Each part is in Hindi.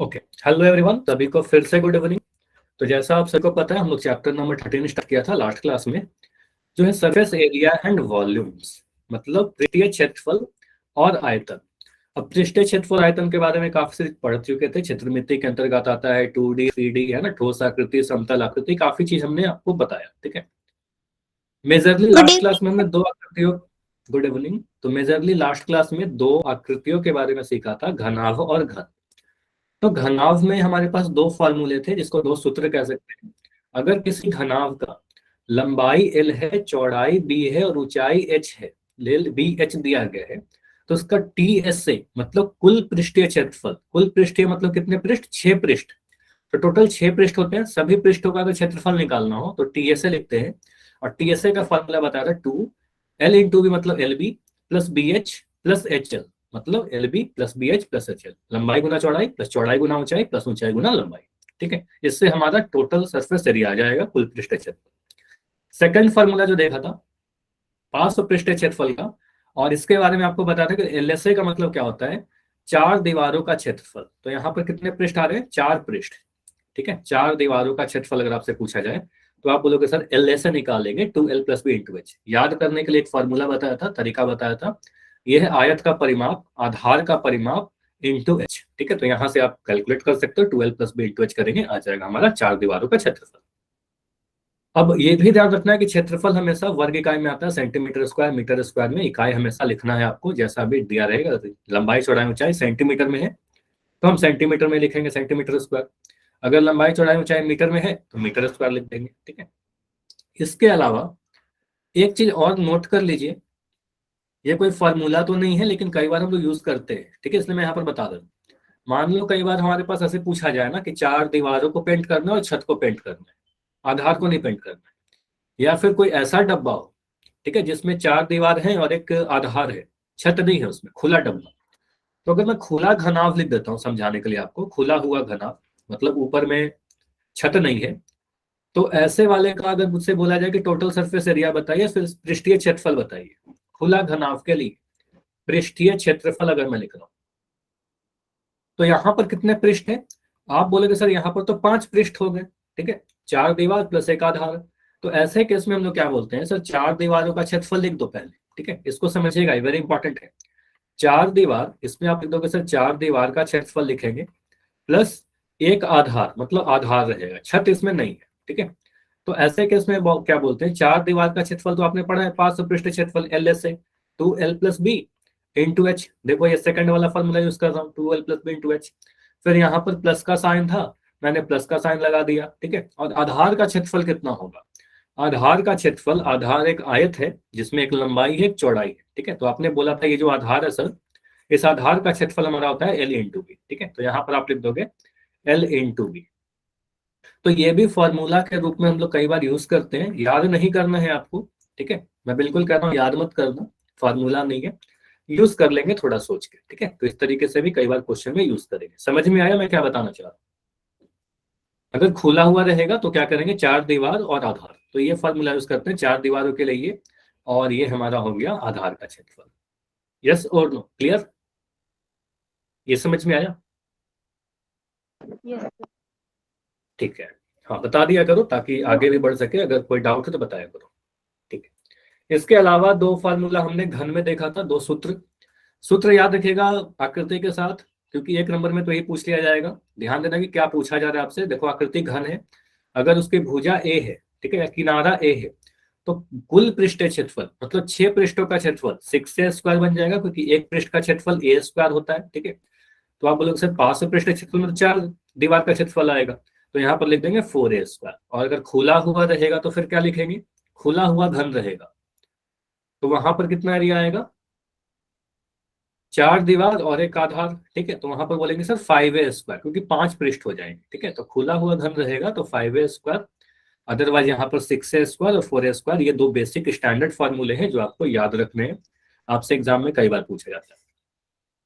ओके, हेलो एवरीवन, सभी को फिर से गुड इवनिंग। तो जैसा आप सबको पता है, हम लोग चैप्टर नंबर 13 स्टार्ट किया था लास्ट क्लास में, जो है सरफेस एरिया एंड वॉल्यूम्स, मतलब पृष्ठीय क्षेत्रफल और आयतन। अब पृष्ठीय क्षेत्रफल आयतन के बारे में काफी पढ़ चुके थे। क्षेत्रमिति के अंतर्गत आता है 2D 3D, है ना, ठोस आकृति, समतल आकृति, काफी चीज हमने आपको बताया। ठीक है, majorly good last class evening. में हमने दो आकृतियों, गुड इवनिंग। तो मेजरली लास्ट क्लास में दो आकृतियों के बारे में सीखा था, घनाभ और घन। तो घनाभ में हमारे पास दो फॉर्मूले थे, जिसको दो सूत्र कह सकते हैं। अगर किसी घनाभ का लंबाई L है, चौड़ाई B है और ऊंचाई H है, बी एच दिया गया है, तो उसका TS से मतलब कुल पृष्ठीय क्षेत्रफल, कुल पृष्ठीय मतलब कितने पृष्ठ, 6 पृष्ठ। तो टोटल 6 पृष्ठ होते हैं, सभी पृष्ठों का अगर क्षेत्रफल निकालना हो तो TSA लिखते हैं। और TSA का फॉर्मूला बताया था 2L इंटू बी, मतलब LB plus BH plus HL, मतलब LB plus BH plus HL, लंबाई गुना चौड़ाई प्लस चौड़ाई गुना ऊंचाई प्लस ऊंचाई गुना लंबाई। ठीक है, इससे हमारा टोटल सरफेस एरिया आ जाएगा, कुल पृष्ठ क्षेत्रफल। सेकंड फॉर्मूला जो देखा था पार्श्व पृष्ठीय क्षेत्रफल का, और इसके बारे में आपको बताया था कि LSA का मतलब क्या होता है, 4 दीवारों का क्षेत्रफल। तो यहाँ पर कितने पृष्ठ आ रहे हैं, 4 पृष्ठ। ठीक है, 4 दीवारों का क्षेत्रफल अगर आपसे पूछा जाए तो आप बोलोगे सर LSA निकालेंगे 2L plus b into H. याद करने के लिए एक फॉर्मूला बताया था, तरीका बताया था, यह है आयत का परिमाप, आधार का परिमाप इंटू एच। ठीक है, तो यहां से आप कैलकुलेट कर सकते हो, 2L plus b into H करेंगे, आ जाएगा हमारा 4 दीवारों का क्षेत्रफल। अब ये भी ध्यान रखना है कि क्षेत्रफल हमेशा वर्ग इकाई में आता है, सेंटीमीटर स्क्वायर मीटर स्क्वायर में इकाई हमेशा लिखना है आपको, जैसा भी दिया रहेगा। लंबाई चौड़ाई ऊंचाई सेंटीमीटर में है तो हम सेंटीमीटर में लिखेंगे सेंटीमीटर स्क्वायर, अगर लंबाई चौड़ाई ऊंचाई मीटर में है तो मीटर स्क्वायर लिख देंगे। ठीक है, इसके अलावा एक चीज और नोट कर लीजिए, ये कोई फॉर्मूला तो नहीं है लेकिन कई बार हम लोग यूज करते हैं। ठीक है, इसलिए मैं यहाँ पर बता दूं। मान लो कई बार हमारे पास ऐसे पूछा जाए ना कि 4 दीवारों को पेंट करना है और छत को पेंट करना है, आधार को नहीं पेंट करना है, या फिर कोई ऐसा डब्बा हो, ठीक है, जिसमें 4 दीवार है और एक आधार है, छत नहीं है उसमें, खुला डब्बा। तो अगर मैं खुला घनाभ लिख देता हूँ समझाने के लिए आपको, खुला हुआ घनाभ मतलब ऊपर में छत नहीं है, तो ऐसे वाले का अगर मुझसे बोला जाए कि टोटल सरफेस एरिया बताइए, फिर पृष्ठीय क्षेत्रफल बताइए, खुला घनाभ के लिए पृष्ठीय क्षेत्रफल अगर मैं लिख रहा हूं, तो यहां पर कितने पृष्ठ हैं, आप बोलेगे सर यहां पर तो 5 पृष्ठ हो गए। ठीक है, 4 दीवार प्लस एक आधार। तो ऐसे केस में हम लोग क्या बोलते हैं, सर 4 दीवारों का क्षेत्रफल लिख दो पहले। ठीक है, इसको समझिएगा, वेरी इंपॉर्टेंट है। 4 दीवार, इसमें आप लिख दोगे सर 4 दीवार का क्षेत्रफल लिखेंगे प्लस एक आधार, मतलब आधार रहेगा, छत इसमें नहीं है। ठीक है, तो ऐसे केस में क्या बोलते हैं, 4 दीवार का क्षेत्रफल तो आपने पढ़ा है, पार्श्व पृष्ठ क्षेत्रफल LSA 2L plus b into h. देखो ये सेकंड वाला फॉर्मूला यूज कर रहा हूँ, 2L plus b into H. फिर यहाँ पर प्लस का साइन था, मैंने प्लस का साइन लगा दिया। ठीक है, और आधार का क्षेत्रफल कितना होगा, आधार का क्षेत्रफल, आधार एक आयत है जिसमें एक लंबाई है एक चौड़ाई है। ठीक है, तो आपने बोला था ये जो आधार है सर, इस आधार का क्षेत्रफल हमारा होता है L इंटू बी। ठीक है, तो यहाँ पर आप लिख दोगे L इंटू बी। तो ये भी फॉर्मूला के रूप में हम लोग कई बार यूज करते हैं, याद नहीं करना है आपको। ठीक है, मैं बिल्कुल कह रहा हूँ याद मत करना, फॉर्मूला नहीं है, यूज कर लेंगे थोड़ा सोच के। ठीक है, तो इस तरीके से भी कई बार क्वेश्चन में यूज करेंगे। समझ में आया मैं क्या बताना चाह रहा हूँ। अगर खुला हुआ रहेगा तो क्या करेंगे, 4 दीवार और आधार, तो ये फॉर्मूला यूज करते हैं 4 दीवारों के लिए, और ये हमारा हो गया आधार का क्षेत्रफल। यस और नो, क्लियर, ये समझ में आया। यस। ठीक है, हाँ बता दिया करो ताकि आगे भी बढ़ सके, अगर कोई डाउट है तो बताया करो। ठीक है, इसके अलावा दो फार्मूला हमने घन में देखा था, दो सूत्र। सूत्र याद रखिएगा आकृति के साथ, क्योंकि एक नंबर में तो यही पूछ लिया जाएगा। ध्यान देना कि क्या पूछा जा रहा है आपसे। देखो आकृति घन है, अगर उसकी भुजा ए है, ठीक है, या किनारा ए है, तो कुल पृष्ठीय क्षेत्रफल मतलब 6 पृष्ठों का क्षेत्रफल 6 स्क्वायर बन जाएगा, क्योंकि एक पृष्ठ का क्षेत्रफल ए स्क्वायर होता है। ठीक है, तो आप बोलोगे सर 5 पृष्ठीय क्षेत्रफल में 4 दीवार का क्षेत्रफल आएगा, तो यहाँ पर लिख देंगे 4A स्क्वायर। और अगर खुला हुआ रहेगा तो फिर क्या लिखेंगे, खुला हुआ घन रहेगा, तो वहां पर कितना एरिया आएगा, 4 दीवार और एक आधार। ठीक है, तो वहां पर बोलेंगे सर 5A स्क्वायर, क्योंकि 5 पृष्ठ हो जाएंगे। ठीक है, तो खुला हुआ घन रहेगा तो 5A स्क्वायर, अदरवाइज यहाँ पर 6A स्क्वायर और 4A स्क्वायर। ये दो बेसिक स्टैंडर्ड फॉर्मूले हैं जो आपको याद रखने हैं, आपसे एग्जाम में कई बार पूछा जाता है।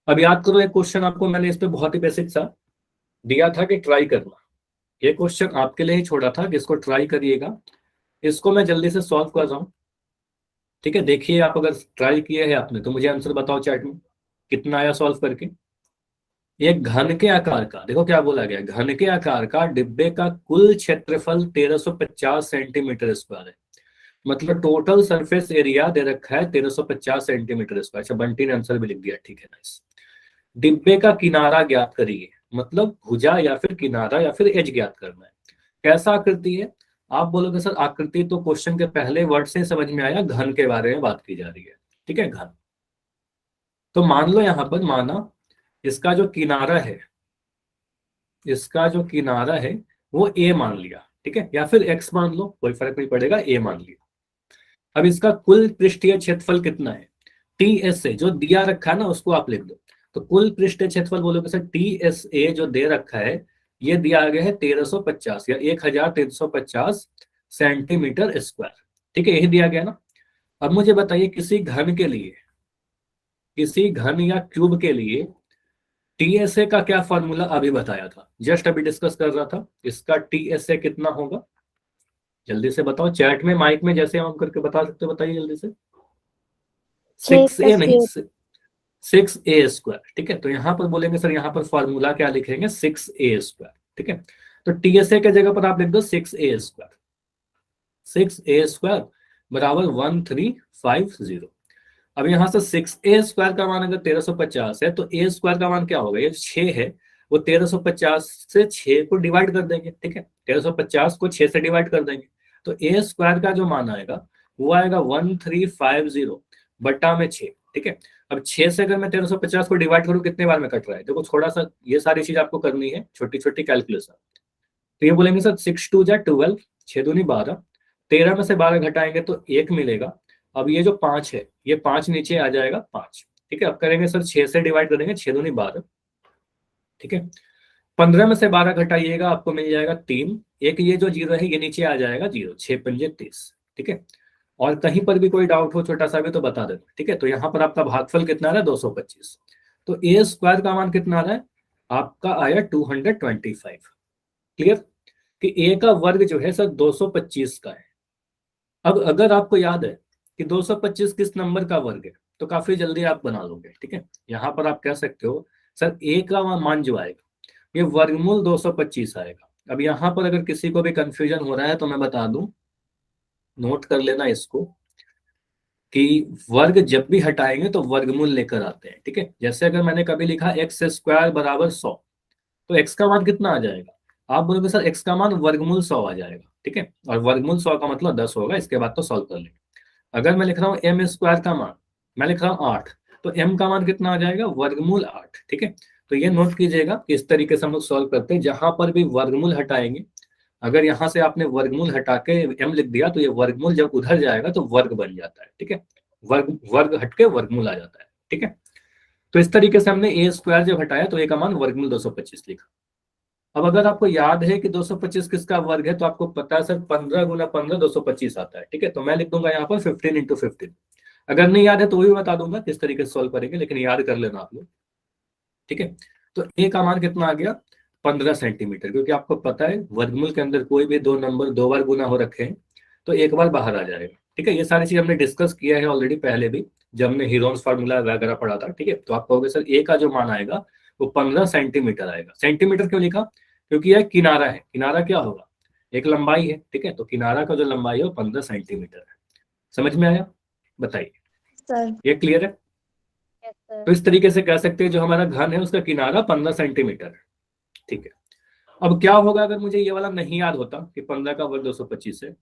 अब याद करो, एक क्वेश्चन आपको मैंने इस पे बहुत ही बेसिक सा दिया था कि ट्राई करना, ये क्वेश्चन आपके लिए ही छोड़ा था कि इसको ट्राई करिएगा। इसको मैं जल्दी से सॉल्व कर रहा हूँ। ठीक है, देखिए आप अगर ट्राई किए हैं आपने तो मुझे आंसर बताओ चैट में कितना आया सॉल्व करके। एक घन के आकार का, देखो क्या बोला गया, घन के आकार का डिब्बे का कुल क्षेत्रफल 1350 सेंटीमीटर स्क्वायर है। मतलब टोटल सरफेस एरिया दे रखा है 1350 सेंटीमीटर स्क्वायर। अच्छा, बंटी ने आंसर भी लिख दिया, ठीक है, नाइस। डिब्बे का किनारा ज्ञात करिए, मतलब भुजा या फिर किनारा या फिर एज ज्ञात करना है। कैसा आकृति है? आप बोलोगे सर आकृति तो क्वेश्चन के पहले वर्ड से समझ में आया, घन के बारे में बात की जा रही है, ठीक है, घन। तो मान लो यहां पर, माना इसका जो किनारा है, इसका जो किनारा है वो ए मान लिया, ठीक है, या फिर एक्स मान लो, कोई फर्क नहीं पड़ेगा, ए मान लिया। अब इसका कुल पृष्ठीय क्षेत्रफल कितना है? टी एस ए जो दिया रखा है ना, उसको आप लिख दो। तो कुल पृष्ठीय क्षेत्रफल बोलोगे सर टी एस ए जो दे रखा है, ये दिया गया है 1350 या 1350 सेंटीमीटर स्क्वायर, ठीक है, यही दिया गया ना। अब मुझे बताइए किसी घन के लिए, किसी घन या क्यूब के लिए टीएसए का क्या फॉर्मूला अभी बताया था, जस्ट अभी डिस्कस कर रहा था, इसका टीएसए कितना होगा? जल्दी से बताओ, चैट में माइक में जैसे ऑन करके बता सकते हो, बताइए जल्दी से। 6a नहीं, 6a², ठीक है। तो यहां पर बोलेंगे सर, यहां पर फॉर्मूला क्या लिखेंगे? 6a², ठीक है। तो टीएसए के जगह पर आप लिख दो 6a²। 6a² बराबर 1350। अब यहां से 6a² का मान अगर 1350 है, तो a² का मान क्या होगा? ये 6 है, वो 1350 से 6 को डिवाइड कर देंगे, ठीक है, 1350 को 6 से डिवाइड कर देंगे। तो a² का जो मान आएगा वो आएगा 1350 बट्टा में 6, ठीक है। अब 6 से अगर मैं 1350 को डिवाइड करूं, कितने बार में कट रहा है? देखो थोड़ा सा ये सारी चीज आपको करनी है, छोटी छोटी कैलकुलेशन। तो ये बोलेंगे सर 6 2 जा 12, 6 दूनी 12, 13 में से 12 घटाएंगे तो 1 मिलेगा। अब ये जो 5 है, ये 5 नीचे आ जाएगा 5, ठीक है। अब करेंगे सर 6 से डिवाइड करेंगे, 6 दूनी 12, ठीक है। 15 में से 12 घटाइएगा, आपको मिल जाएगा 3, एक ये जो जीरो है ये नीचे आ जाएगा 0, 6 पंजे 30, ठीक है। और कहीं पर भी कोई डाउट हो छोटा सा भी तो बता देना, ठीक है। तो यहाँ पर आपका भागफल कितना आ रहा है? 225। तो a² का मान कितना आ रहा है? आपका आया 225। क्लियर कि a का वर्ग जो है सर 225 का है। अब अगर आपको याद है कि 225 किस नंबर का वर्ग है, तो काफी जल्दी आप बना लोगे, ठीक है। यहां पर आप कह सकते हो सर a का मान जो आएगा ये वर्गमूल 225 आएगा। अब यहां पर अगर किसी को भी कंफ्यूजन हो रहा है तो मैं बता दूं, नोट कर लेना इसको, कि वर्ग जब भी हटाएंगे तो वर्गमूल लेकर आते हैं, ठीक है। जैसे अगर मैंने कभी लिखा x² बराबर 100, तो x का मान कितना आ जाएगा? आप बोलोगे सर x का मान वर्गमूल 100 आ जाएगा, ठीक है, और वर्गमूल 100 का मतलब 10 होगा, इसके बाद तो सॉल्व कर लेंगे। अगर मैं लिख रहा हूँ m² का मान, मैं लिख रहा हूँ 8, तो m का मान कितना आ जाएगा? वर्गमूल 8, ठीक है। तो ये नोट कीजिएगा कि इस तरीके से हम लोग सॉल्व करते हैं, जहां पर भी वर्गमूल हटाएंगे, अगर यहां से आपने वर्गमूल हटा के m लिख दिया, तो ये वर्गमूल जब उधर जाएगा तो वर्ग बन जाता है, ठीक है, वर्ग वर्ग हटके वर्गमूल आ जाता है, ठीक है। तो इस तरीके से हमने a² जब हटाया तो a का मान वर्गमूल 225 लिखा। अब अगर आपको याद है कि 225 किसका वर्ग है, तो आपको पता है सर 15 गुना 15 225 आता है, ठीक है। तो मैं लिख दूंगा यहाँ पर 15 × 15। अगर नहीं याद है तो भी बता दूंगा किस तरीके से सॉल्व करेंगे, लेकिन याद कर लेना आप लोग, ठीक है। तो a का मान कितना आ गया? 15 सेंटीमीटर, क्योंकि आपको पता है वर्गमूल के अंदर कोई भी दो नंबर दो बार गुना हो रखे हैं तो एक बार बाहर आ जाएगा, ठीक है। ये सारी चीज हमने डिस्कस किया है ऑलरेडी पहले भी, जब हमने हीरोन्स फार्मूला वगैरह पढ़ा था, ठीक है। तो आप कहोगे सर a का जो मान आएगा वो 15 सेंटीमीटर आएगा। सेंटीमीटर क्यों लिखा? क्योंकि यह किनारा है, किनारा क्या होगा? एक लंबाई है, ठीक है। तो किनारा का जो लंबाई है वो 15 सेंटीमीटर है। समझ में आया? बताइए, सर। ये क्लियर है? Yes sir. तो इस तरीके से कह सकते हैं जो हमारा घन है उसका किनारा 15 सेंटीमीटर है, ठीक है। अब क्या होगा अगर मुझे ये वाला नहीं याद होता कि 15 का वर्ग 225 है?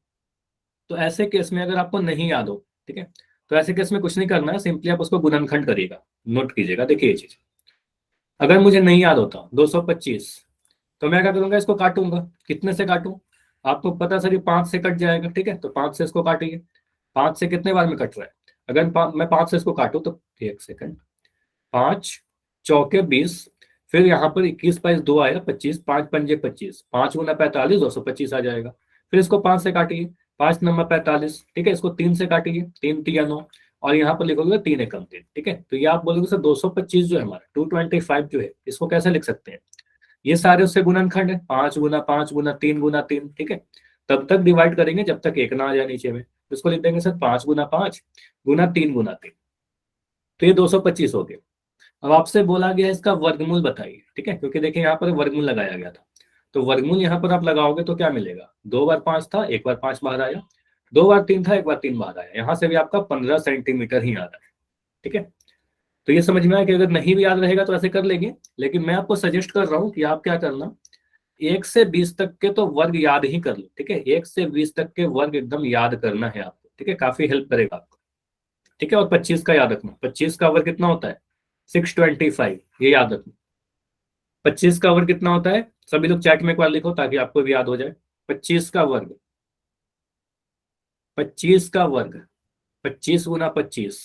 तो ऐसे केस में अगर आपको नहीं याद हो, ठीक है, तो ऐसे केस में कुछ नहीं करना है, सिंपली आप उसको गुणनखंड करिएगा। नोट कीजिएगा, देखिए ये चीज, अगर मुझे नहीं याद होता 225, तो मैं क्या करूंगा? इसको काटूंगा। कितने से काटूं? आपको पता सर ये 5 से कट जाएगा, ठीक है। तो 5 से इसको काटिए। 5 से कितने बार में कट रहा है? अगर मैं 5 से इसको काटूं तो 1 सेकंड, 5 चौके 20, फिर यहाँ पर 21 22 2 आया 25, 5 पंजे 25, 5 गुना 45 225 आ जाएगा। फिर इसको 5 से काटिए, 5 नंबर 45, ठीक है। इसको 3 से काटिए, 3 3 9, और यहाँ पर लिखोगे 3 एकम 3, ठीक है। तो ये आप बोलोगे सर 225 जो है हमारा 225 जो है, इसको कैसे लिख सकते हैं? ये सारे उससे गुणनखंड है, 5 गुना 5 गुना 3 गुना 3, ठीक है। तब तक डिवाइड करेंगे जब तक एक ना आ जाए नीचे में। इसको लिख देंगे सर 5 गुना 5 गुना 3 गुना 3, तो ये 225 हो गया। अब आपसे बोला गया है इसका वर्गमूल बताइए, ठीक है, क्योंकि देखिए यहाँ पर वर्गमूल लगाया गया था। तो वर्गमूल यहाँ पर आप लगाओगे तो क्या मिलेगा, 2 बार 5 था, 1 बार 5 बाहर आया, 2 बार 3 था, 1 बार 3 बाहर आया, यहाँ से भी आपका 15 सेंटीमीटर ही आ रहा है, ठीक है। तो ये समझ में आया कि अगर नहीं भी याद रहेगा तो ऐसे कर लेंगे, लेकिन मैं आपको सजेस्ट कर रहा हूँ कि आप क्या करना, 1 से 20 तक के तो वर्ग याद ही कर लो, ठीक है, 1 से 20 तक के वर्ग एकदम याद करना है आपको, ठीक है, काफी हेल्प करेगा आपको, ठीक है। और 25 का याद रखना, 25 का वर्ग कितना होता है, 625, ये याद रखना। 25 का वर्ग कितना होता है, सभी लोग चैट में एक बार लिखो ताकि आपको भी याद हो जाए। 25 का वर्ग, 25 का वर्ग, 25 गुना 25,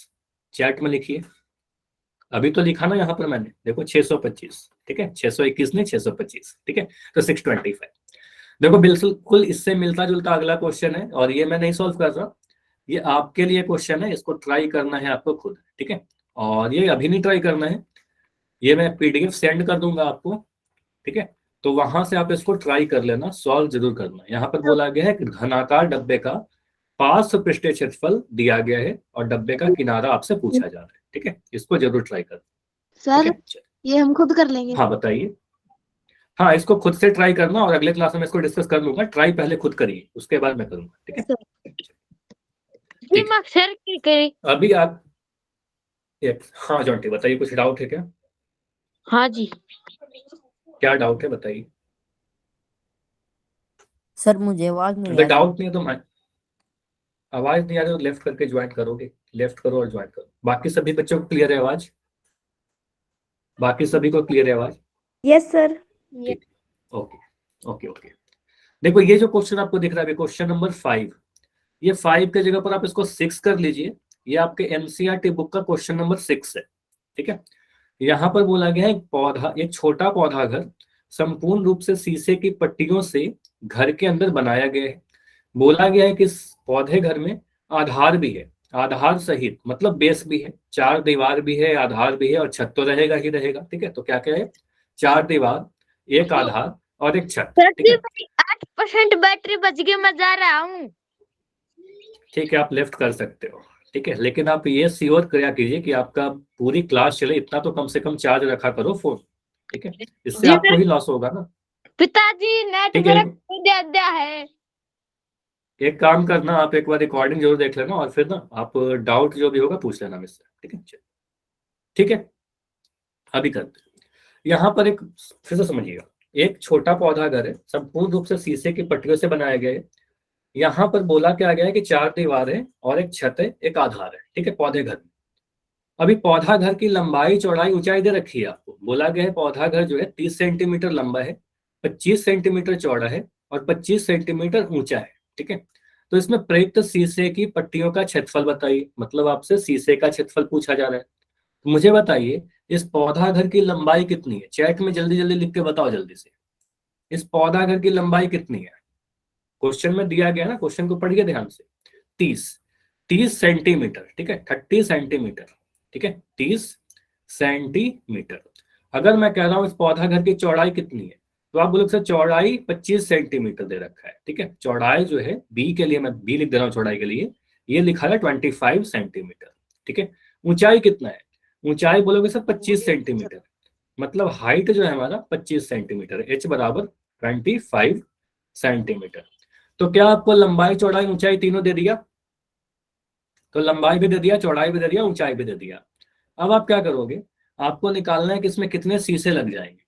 चैट में लिखिए। अभी तो लिखा ना यहाँ पर मैंने, देखो 625, ठीक है, 621 नहीं 625, ठीक है। तो 625। देखो बिल्कुल इससे मिलता जुलता अगला क्वेश्चन है, और ये मैं नहीं सॉल्व कर रहा, ये आपके लिए क्वेश्चन है, इसको ट्राई करना है आपको खुद, ठीक है। और ये अभी नहीं ट्राई करना है, ये मैं पीडीएफ सेंड कर दूंगा आपको, ठीक है। तो वहां से आप इसको ट्राई कर लेना, सॉल्व जरूर करना। यहाँ पर बोला गया है कि घनाकार डब्बे का 5 पृष्ठीय क्षेत्रफल दिया गया है और डब्बे का किनारा आपसे पूछा जा रहा है, ठीक है, इसको जरूर ट्राई करना, ठीक सर है। ये हम खुद कर लेंगे। हाँ बताइए। हाँ इसको खुद से ट्राई करना, और अगले क्लास में इसको डिस्कस कर लूंगा, ट्राई पहले खुद करिए, उसके बाद मैं करूंगा, ठीक है। जी मैं सर की करी। अभी आप हाँ जॉन्टी बताइए, कुछ डाउट है क्या? हाँ जी क्या डाउट है बताइए। सर मुझे आवाज नहीं अगर आ रही। डाउट नहीं है तो आवाज नहीं आ रही तो लेफ्ट करके ज्वाइन करोगे, लेफ्ट करो और ज्वाइन करो। बाकी सभी बच्चों को क्लियर है आवाज? बाकी सभी को क्लियर है आवाज? Yes sir. ठीक, ओके ओके ओके। देखो ये जो क्वेश्चन आपको दिख रहा है क्वेश्चन नंबर 5, ये 5 के जगह पर आप इसको 6 कर लीजिए, ये आपके एनसीईआरटी बुक का क्वेश्चन नंबर 6 है, ठीक है। यहाँ पर बोला गया है एक छोटा पौधा घर संपूर्ण रूप से शीशे की पट्टियों से घर के अंदर बनाया गया है। बोला गया है कि इस पौधे घर में आधार भी है, आधार सहित मतलब बेस भी है, 4 दीवार भी है, आधार भी है, और छत तो रहेगा ही रहेगा, ठीक है। तो क्या क्या है, 4 दीवार, एक आधार और एक छत, ठीक है। 8% बैटरी बच गई, मैं जा रहा हूँ। ठीक है आप लेफ्ट कर सकते हो, ठीक है, लेकिन आप ये श्योर किया कीजिए कि आपका पूरी क्लास चले, इतना तो कम से कम चार्ज रखा करो फोन, ठीक है, इससे जी आपको ही लॉस होगा ना। पिताजी नेट ठीक है, मेरा दे दिया है। एक काम करना, आप एक बार रिकॉर्डिंग जरूर देख लेना, और फिर ना आप डाउट जो भी होगा पूछ लेना मुझसे, ठीक है। ठीक है अभी करते हैं। यहाँ पर एक फिर से समझिएगा, एक छोटा पौधा घर है संपूर्ण रूप से शीशे की पट्टियों से बनाया गया है। यहाँ पर बोला क्या गया है कि 4 दीवारें और एक छत है, एक आधार है, ठीक है, पौधे घर में। अभी पौधा घर की लंबाई चौड़ाई ऊंचाई दे रखी है आपको, बोला गया है पौधा घर जो है 30 सेंटीमीटर लंबा है, 25 सेंटीमीटर चौड़ा है और 25 सेंटीमीटर ऊंचा है, ठीक है। तो इसमें प्रयुक्त शीशे की पट्टियों का क्षेत्रफल बताइए, मतलब आपसे शीशे का क्षेत्रफल पूछा जा रहा है। तो मुझे बताइए इस पौधा घर की लंबाई कितनी है, चैट में जल्दी जल्दी लिख के बताओ जल्दी से, इस पौधा घर की लंबाई कितनी है? क्वेश्चन में दिया गया ना, क्वेश्चन को पढ़िए ध्यान से। 30, 30 सेंटीमीटर, ठीक है, 30 सेंटीमीटर, ठीक है, 30 सेंटीमीटर। अगर मैं कह रहा हूं इस पौधा घर की चौड़ाई कितनी है, तो आप बोलोगे सर चौड़ाई 25 सेंटीमीटर दे रखा है, ठीक है, चौड़ाई जो है बी के लिए, मैं बी लिख दे रहा हूँ चौड़ाई के लिए, ये लिखा है 25 सेंटीमीटर, ठीक है। ऊंचाई कितना है, ऊंचाई बोलोगे सर 25 सेंटीमीटर, मतलब हाइट जो है हमारा 25 सेंटीमीटर, एच बराबर 25 सेंटीमीटर। तो क्या आपको लंबाई चौड़ाई ऊंचाई तीनों दे दिया? तो लंबाई भी दे दिया, चौड़ाई भी दे दिया, ऊंचाई भी दे दिया। अब आप क्या करोगे, आपको निकालना है कि इसमें कितने शीशे लग जाएंगे।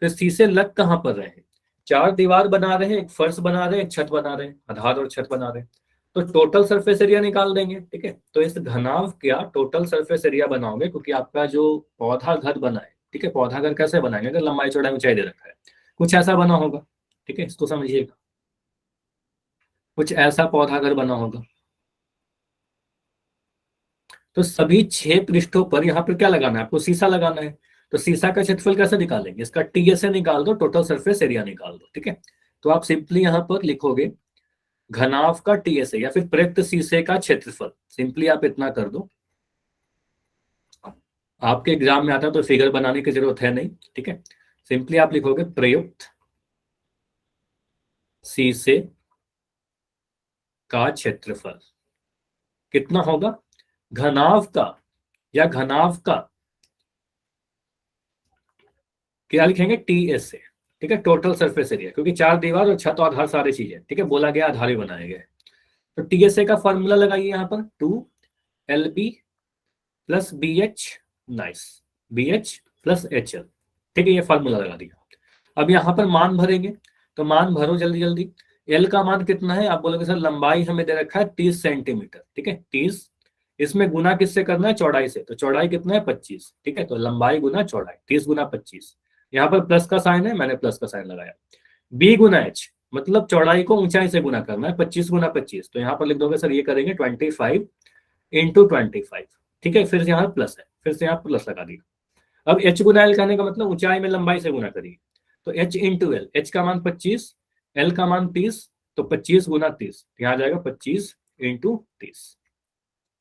तो शीशे लग कहाँ पर रहे हैं, 4 दीवार बना रहे हैं, एक फर्श बना रहे हैं, एक छत बना रहे हैं, आधार और छत बना रहे हैं। तो टोटल सरफेस एरिया निकाल देंगे, ठीक है। तो इस घनाभ का टोटल सरफेस एरिया बनाओगे, क्योंकि आपका जो पौधा घर बना है, ठीक है, पौधा घर कैसे बनाएंगे अगर लंबाई चौड़ाई ऊंचाई दे रखा है, कुछ ऐसा बना होगा, ठीक है, इसको समझिएगा, कुछ ऐसा पौधा घर बना होगा। तो सभी 6 पृष्ठों पर यहाँ पर क्या लगाना है आपको, शीशा लगाना है। तो शीशा का क्षेत्रफल कैसे निकालेंगे, इसका टीएसए निकाल दो, टोटल सरफेस एरिया निकाल दो, ठीक है। तो आप सिंपली यहाँ पर लिखोगे घनाभ का टीएसए या फिर प्रयुक्त शीशे का क्षेत्रफल, सिंपली आप इतना कर दो। आपके एग्जाम में आता है तो फिगर बनाने की जरूरत है नहीं, ठीक है, सिंपली आप लिखोगे प्रयुक्त शीशे का क्षेत्रफल कितना होगा, घनाभ का या घनाभ का क्या लिखेंगे, TS से, ठीक है, टोटल सरफेस एरिया, क्योंकि 4 दीवार और छत और हर सारी चीजें, ठीक है, बोला गया आधार ही बनाए गए। तो TSA का फॉर्मूला लगाइए यहाँ पर 2LB plus BH, nice, BH plus HL, ठीक है, ये फॉर्मूला लगा दिया। अब यहाँ पर मान भरेंगे, तो मान भरो जल्दी जल्दी। L का मान कितना है, आप बोलोगे सर लंबाई हमें दे रखा है 30 सेंटीमीटर, ठीक है, 30, इसमें गुना किससे करना है, चौड़ाई से, तो चौड़ाई कितना है 25, ठीक है, तो लंबाई गुना चौड़ाई 30 गुना 25, यहाँ पर प्लस का साइन है, मैंने प्लस का साइन लगाया। B गुना H, मतलब चौड़ाई को ऊंचाई से गुना करना है, 25 गुना 25, तो यहाँ पर लिख दोगे सर ये करेंगे 25 इंटू 25, ठीक है, फिर से यहाँ प्लस है, फिर से यहाँ प्लस लगा दिया। अब H गुना L कहने का मतलब ऊंचाई में लंबाई से गुना करिए, तो H इंटू L, H का मान 25, L का मान 30, तो 25 गुना 30, यहाँ जाएगा 25 इंटू 30।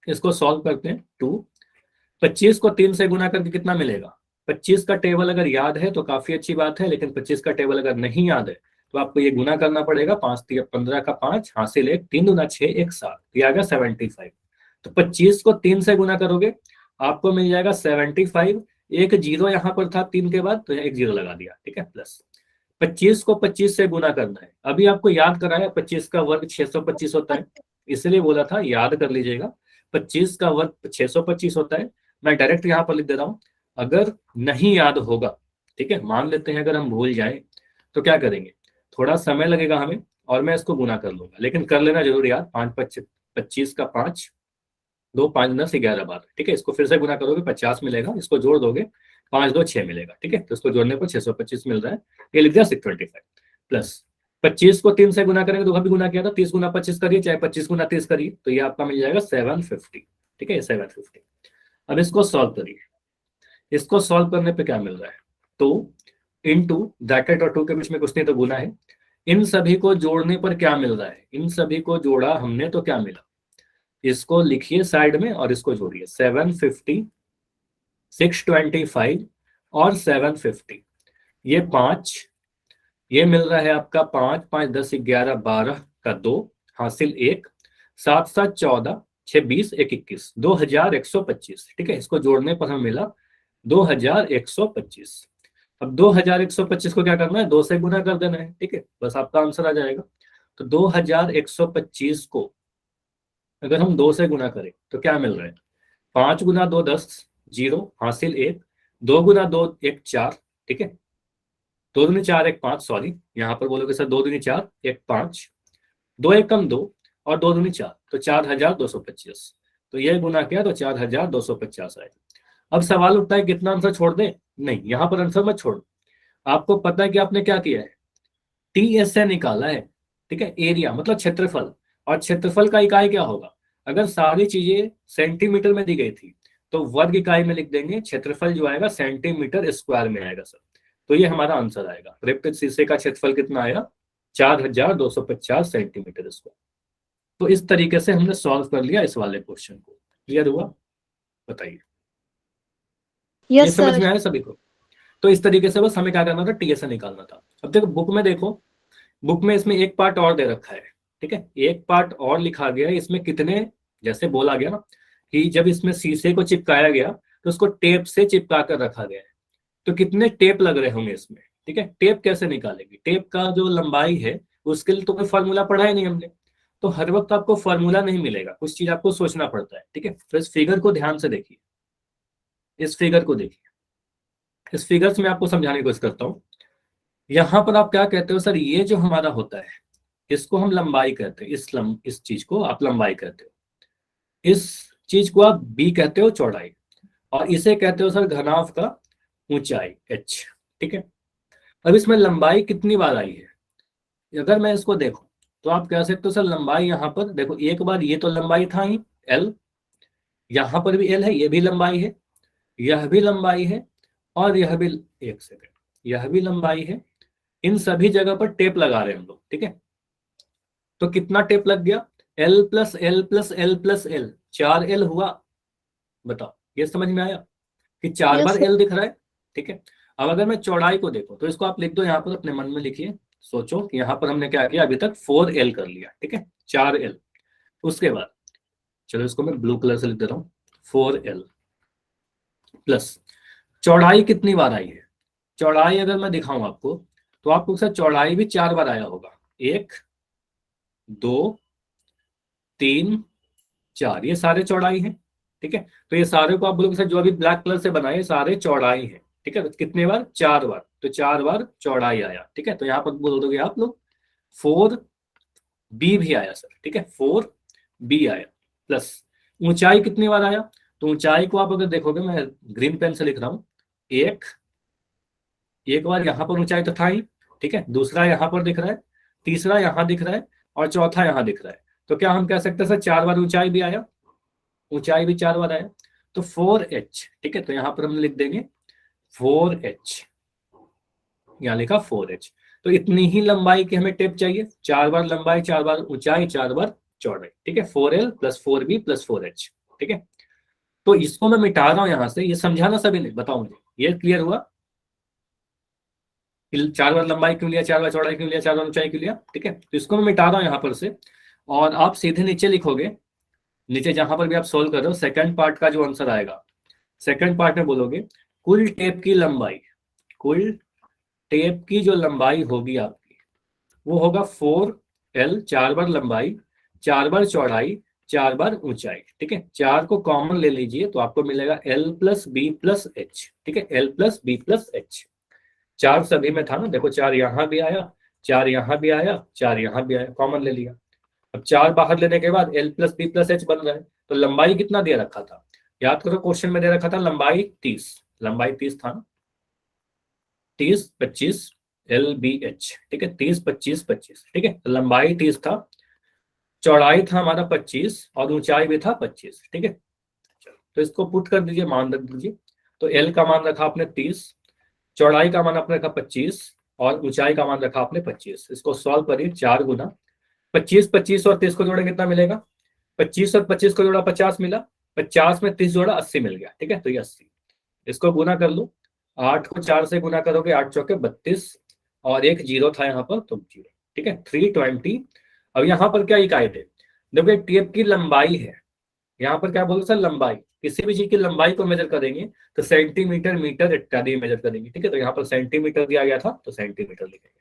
इसको सॉल्व करते हैं, 25 को 3 से गुना करके कितना मिलेगा, 25 का टेबल अगर याद है तो काफी अच्छी बात है, लेकिन 25 का टेबल अगर नहीं याद है तो आपको ये गुना करना पड़ेगा, 5 3 15 का 5 हासिल 1, 3 दूना 6 1 7, ये आ गया 75। तो 25 को 3 से गुना करोगे आपको मिल जाएगा 75, एक जीरो यहाँ पर था 3 के बाद, तो एक जीरो लगा दिया, ठीक है, प्लस 25 को 25 से गुना करना है। अभी आपको याद कराया 25 का वर्ग 625 होता है, इसलिए बोला था याद कर लीजिएगा, 25 का वर्ग 625 होता है। मैं डायरेक्ट यहाँ पर लिख दे रहा हूँ, अगर नहीं याद होगा, ठीक है, मान लेते हैं अगर हम भूल जाए तो क्या करेंगे, थोड़ा समय लगेगा हमें और मैं इसको गुना कर लूंगा, लेकिन कर लेना जरूर याद। 25 का 5, 2 5 10 11 12, ठीक है, इसको फिर से गुना करोगे 50 मिलेगा, इसको जोड़ दोगे 5 2 6 मिलेगा, ठीक है, तो इसको जोड़ने पर 625 मिल रहा है, ये लिख दिया 625 प्लस 25 को 3 से गुना करेंगे तो अभी गुना किया था, 30 गुना 25 करिए, चाहे 25 गुना 30 करिए, तो ये आपका मिल जाएगा 750, ठीक है, 750। अब इसको सॉल्व करिए, इसको सॉल्व करने पे क्या मिल रहा है, तो इनटू ब्रैकेट और 2 के बीच में कुछ नहीं तो गुना है, इन सभी को जोड़ने पर क्या मिल रहा है, इन सभी को जोड़ा हमने तो क्या मिला, इसको लिखिए साइड में और इसको जोड़िए, 750 625 और 750, ये 5, ये मिल रहा है आपका 5 5 10 11 12 का 2 हासिल 1, 7 7 14 6 20 1 21, 2125, ठीक है, इसको जोड़ने पर हमें मिला 2125। अब 2125 को क्या करना है, 2 से गुना कर देना है, ठीक है, बस आपका आंसर आ जाएगा। तो 2125 को अगर हम 2 से गुना करें तो क्या मिल रहा है, 5 गुना 2 10, 0 हासिल 1, 2 गुना 2 1 4, ठीक है, 2 दूनी 4 1 5, सॉरी यहाँ पर बोलोगे सर 2 दूनी 4 1 5, 2 1 कम 2 और 2 दूनी 4, तो 4225, तो ये गुना किया तो 4250 आए। अब सवाल उठता है कितना आंसर छोड़ दे, नहीं, यहाँ पर आंसर मत छोड़, आपको पता है कि आपने क्या किया है, TSA निकाला है, ठीक है, एरिया मतलब क्षेत्रफल, और क्षेत्रफल का इकाई क्या होगा, अगर सारी चीजें सेंटीमीटर में दी गई थी तो वर्ग इकाई में लिख देंगे, क्षेत्रफल जो आएगा सेंटीमीटर स्क्वायर में आएगा सर, तो ये हमारा आंसर आएगा। रिप्टित शीशे का क्षेत्रफल कितना आया, 4250 सेंटीमीटर स्क्वायर। तो इस तरीके से हमने सॉल्व कर लिया इस वाले क्वेश्चन को, क्लियर हुआ, बताइए, ये यस समझ सर। में आया सभी को। तो इस तरीके से बस हमें क्या करना था, TSA निकालना था। अब देखो बुक में देखो, बुक में इसमें एक पार्ट और दे रखा है, ठीक है, एक पार्ट और लिखा गया है, इसमें कितने, जैसे बोला गया ना कि जब इसमें शीशे को चिपकाया गया तो उसको टेप से चिपका कर रखा गया है, तो कितने टेप लग रहे होंगे इसमें, ठीक है, टेप कैसे निकालेंगे, टेप का जो लंबाई है उसके लिए तो कोई फॉर्मूला पढ़ा ही नहीं हमने, तो हर वक्त आपको फॉर्मूला नहीं मिलेगा, कुछ चीज आपको सोचना पड़ता है, ठीक है। तो इस फिगर को ध्यान से देखिए, इस फिगर को देखिए, इस फिगर से मैं आपको समझाने की कोशिश करता हूँ। यहाँ पर आप क्या कहते हो सर, ये जो हमारा होता है इसको हम लंबाई कहते हैं, इस चीज को आप लंबाई कहते हो, इस चीज को आप बी कहते हो चौड़ाई, और इसे कहते हो सर घनाभ का ऊंचाई h, ठीक है। अब इसमें लंबाई कितनी बार आई है, अगर मैं इसको देखूं तो आप कह सकते हो सर लंबाई यहाँ पर देखो, एक बार ये तो लंबाई था ही l, यहाँ पर भी l है, ये भी लंबाई है, यह भी लंबाई है, और यह भी, एक सेकंड, यह भी लंबाई है, इन सभी जगह पर टेप लगा रहे हैं हम लोग, ठीक है। तो कितना टेप लग गया, L plus L plus L plus L, 4L हुआ, बताओ ये समझ में आया कि 4 यस बार सर। L दिख रहा है, ठीक है। अब अगर मैं चौड़ाई को देखूं तो इसको आप लिख दो यहाँ पर, अपने मन में लिखिए, सोचो कि यहाँ पर हमने क्या किया, अभी तक 4L कर लिया, ठीक है, 4L, उसके बाद चलो इसको मैं ब्लू कलर से लिख दे रहा हूँ, 4L प्लस चौड़ाई कितनी बार आई है, चौड़ाई अगर मैं दिखाऊं आपको, तो आपको सर चौड़ाई भी 4 बार आया होगा। 1 2 3 4, ये सारे चौड़ाई हैं। ठीक है, तो ये सारे को आप बोलोगे सर जो अभी ब्लैक कलर से बनाए सारे चौड़ाई हैं। ठीक है, तो कितने बार? 4 बार, तो 4 बार चौड़ाई आया। ठीक है, तो यहाँ पर बोल दोगे आप लोग 4b भी आया सर। ठीक है, 4b आया। प्लस ऊंचाई कितनी बार आया? तो ऊंचाई को आप अगर देखोगे, मैं ग्रीन पेन से लिख रहा हूँ, एक बार यहाँ पर ऊंचाई तो था ही। ठीक है, दूसरा यहाँ पर दिख रहा है, तीसरा यहाँ दिख रहा है, और चौथा यहाँ दिख रहा है। तो क्या हम कह सकते हैं सर 4 बार ऊंचाई भी आया? ऊंचाई भी 4 बार आया, तो 4h। ठीक है, तो यहाँ पर हम लिख देंगे 4h, यहाँ लिखा 4h। तो इतनी ही लंबाई की हमें टेप चाहिए, 4 बार लंबाई, 4 बार ऊंचाई, 4 बार चौड़ाई। ठीक है, 4l plus 4b plus 4h। ठीक है, तो इसको मैं मिटा रहा हूं यहां से, ये समझाना सभी ने, बताओ मुझे, ये क्लियर हुआ? 4 बार लंबाई क्यों लिया, 4 बार चौड़ाई क्यों लिया, 4 बार ऊंचाई क्यों लिया? ठीक है, तो इसको मैं मिटा रहा हूं यहां पर से, और आप सीधे नीचे लिखोगे, नीचे जहां पर भी आप सोल्व कर रहे हो, सेकंड पार्ट का जो आंसर आएगा, सेकंड पार्ट में बोलोगे कुल टेप की लंबाई, कुल टेप की जो लंबाई होगी आपकी, वो होगा 4l, 4 बार लंबाई, 4 बार चौड़ाई, 4 बार ऊंचाई। ठीक है, 4 को कॉमन ले लीजिए तो आपको मिलेगा l plus b plus h. ठीक है, l plus b plus h. 4 सभी में था ना, देखो 4 यहाँ भी आया, 4 यहाँ भी आया, 4 यहाँ भी आया, कॉमन ले लिया। अब 4 बाहर लेने के बाद l plus b plus h बन रहा है। तो लंबाई कितना दे रखा था? याद करो, क्वेश्चन में दे रखा था लंबाई 30, लंबाई 30 था ना, 30 25 एल बी एच। ठीक है, 30 25 25। ठीक है, तो लंबाई 30 था, चौड़ाई था हमारा 25, और ऊंचाई भी था 25। ठीक है, तो इसको पुट कर दीजिए, मान रख दीजिए। तो एल का मान रखा आपने 30, चौड़ाई का मान आपने रखा 25, और ऊंचाई का मान रखा आपने 25। इसको सॉल्व करिए, 4 गुना 25, 25 और 30 को जोड़े कितना मिलेगा? 25 और 25 को जोड़ा 50 मिला, 50 में 30 जोड़ा 80 मिल गया। ठीक है, तो ये 80, इसको गुना कर लो, 8 को 4 से गुना करोगे, 8 चौके 32, और एक जीरो था यहाँ पर तो 0। ठीक है, 320। अब यहाँ पर क्या इकाई थे? देखो टेप की लंबाई है, यहाँ पर क्या बोलते सर लंबाई, किसी भी चीज की लंबाई को मेजर करेंगे तो सेंटीमीटर, मीटर इत्यादि मेजर करेंगे। ठीक है, तो यहाँ पर सेंटीमीटर दिया गया था तो सेंटीमीटर लिखेंगे।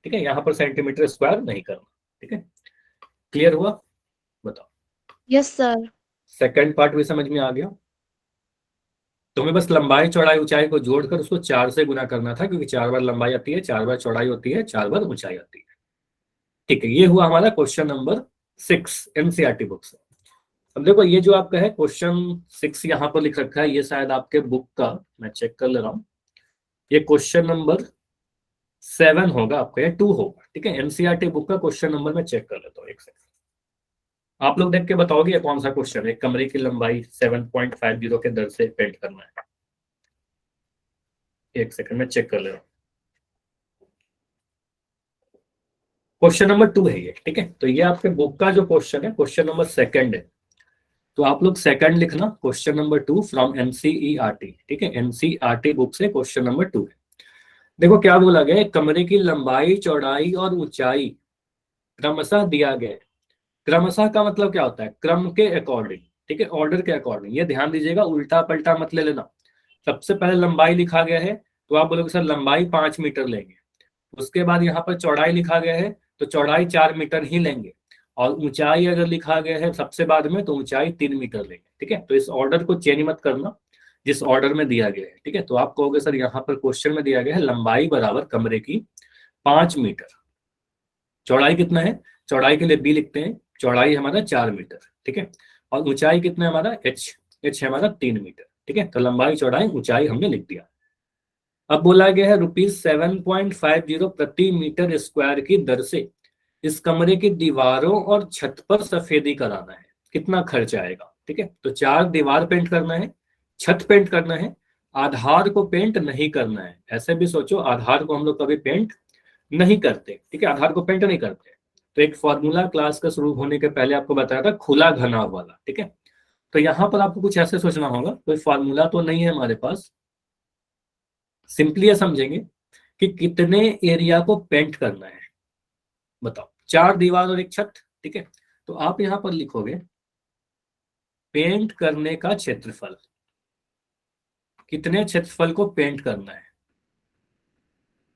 ठीक है, यहाँ पर सेंटीमीटर स्क्वायर नहीं करना। ठीक है, क्लियर हुआ? बताओ। Yes sir. सेकंड पार्ट भी समझ में आ गया? तुम्हें बस लंबाई चौड़ाई ऊंचाई को जोड़कर उसको 4 से गुना करना था, क्योंकि 4 बार लंबाई आती है, 4 बार चौड़ाई होती है, 4 बार ऊंचाई आती है। ठीक है, ये हुआ हमारा क्वेश्चन नंबर 6 एनसीईआरटी बुक से। अब देखो ये जो आपका है क्वेश्चन 6 यहाँ पर लिख रखा है, ये शायद आपके बुक का, मैं चेक कर ले रहा हूँ, ये क्वेश्चन नंबर 7 होगा आपका, या 2 होगा। ठीक है, एनसीईआरटी बुक का क्वेश्चन नंबर मैं चेक कर लेता हूँ, एक सेकंड। आप लोग देख के बताओगे ये कौन सा क्वेश्चन है? कमरे की लंबाई 7.50 के दर से पेंट करना है। एक सेकंड में चेक कर ले रहा हूँ, क्वेश्चन नंबर 2 है ये। ठीक है, तो ये आपके बुक का जो क्वेश्चन है, क्वेश्चन नंबर 2 है, तो आप लोग सेकंड लिखना, क्वेश्चन नंबर 2 फ्रॉम एनसीईआरटी। ठीक है, एनसीईआरटी बुक से क्वेश्चन नंबर 2 है। देखो क्या बोला गया है, कमरे की लंबाई चौड़ाई और ऊंचाई क्रमशः दिया गया है। क्रमशः का मतलब क्या होता है? क्रम के अकॉर्डिंग। ठीक है, ऑर्डर के अकॉर्डिंग। ये ध्यान दीजिएगा, उल्टा पलटा मत ले लेना। सबसे पहले लंबाई लिखा गया है, तो आप बोलोगे सर लंबाई 5 मीटर लेंगे। उसके बाद यहाँ पर चौड़ाई लिखा गया है, तो चौड़ाई 4 मीटर ही लेंगे। और ऊंचाई अगर लिखा गया है सबसे बाद में, तो ऊंचाई 3 मीटर लेंगे। ठीक है, तो इस ऑर्डर को चेंज मत करना जिस ऑर्डर में दिया गया है। ठीक है, तो आप कहोगे सर यहाँ पर क्वेश्चन में दिया गया है लंबाई बराबर कमरे की 5 मीटर, चौड़ाई कितना है? चौड़ाई के लिए बी लिखते हैं, चौड़ाई हमारा 4 मीटर। ठीक है, और ऊंचाई कितना है हमारा? एच, एच है हमारा 3 मीटर। ठीक है, तो लंबाई चौड़ाई ऊंचाई हमने लिख दिया। अब बोला गया है ₹7.50 प्रति मीटर स्क्वायर की दर से इस कमरे की दीवारों और छत पर सफेदी कराना है, कितना खर्च आएगा? ठीक है, तो 4 दीवार पेंट करना है, छत पेंट करना है, आधार को पेंट नहीं करना है। ऐसे भी सोचो, आधार को हम लोग कभी पेंट नहीं करते। ठीक है, आधार को पेंट नहीं करते। तो एक फॉर्मूला क्लास का शुरू होने के पहले आपको बताया था, खुला घनाभ वाला। ठीक है, तो यहाँ पर आपको कुछ ऐसे सोचना होगा, कोई फॉर्मूला तो नहीं है हमारे पास, सिंपली ये समझेंगे कि कितने एरिया को पेंट करना है। बताओ, 4 दीवार और एक छत। ठीक है, तो आप यहां पर लिखोगे पेंट करने का क्षेत्रफल, कितने क्षेत्रफल को पेंट करना है।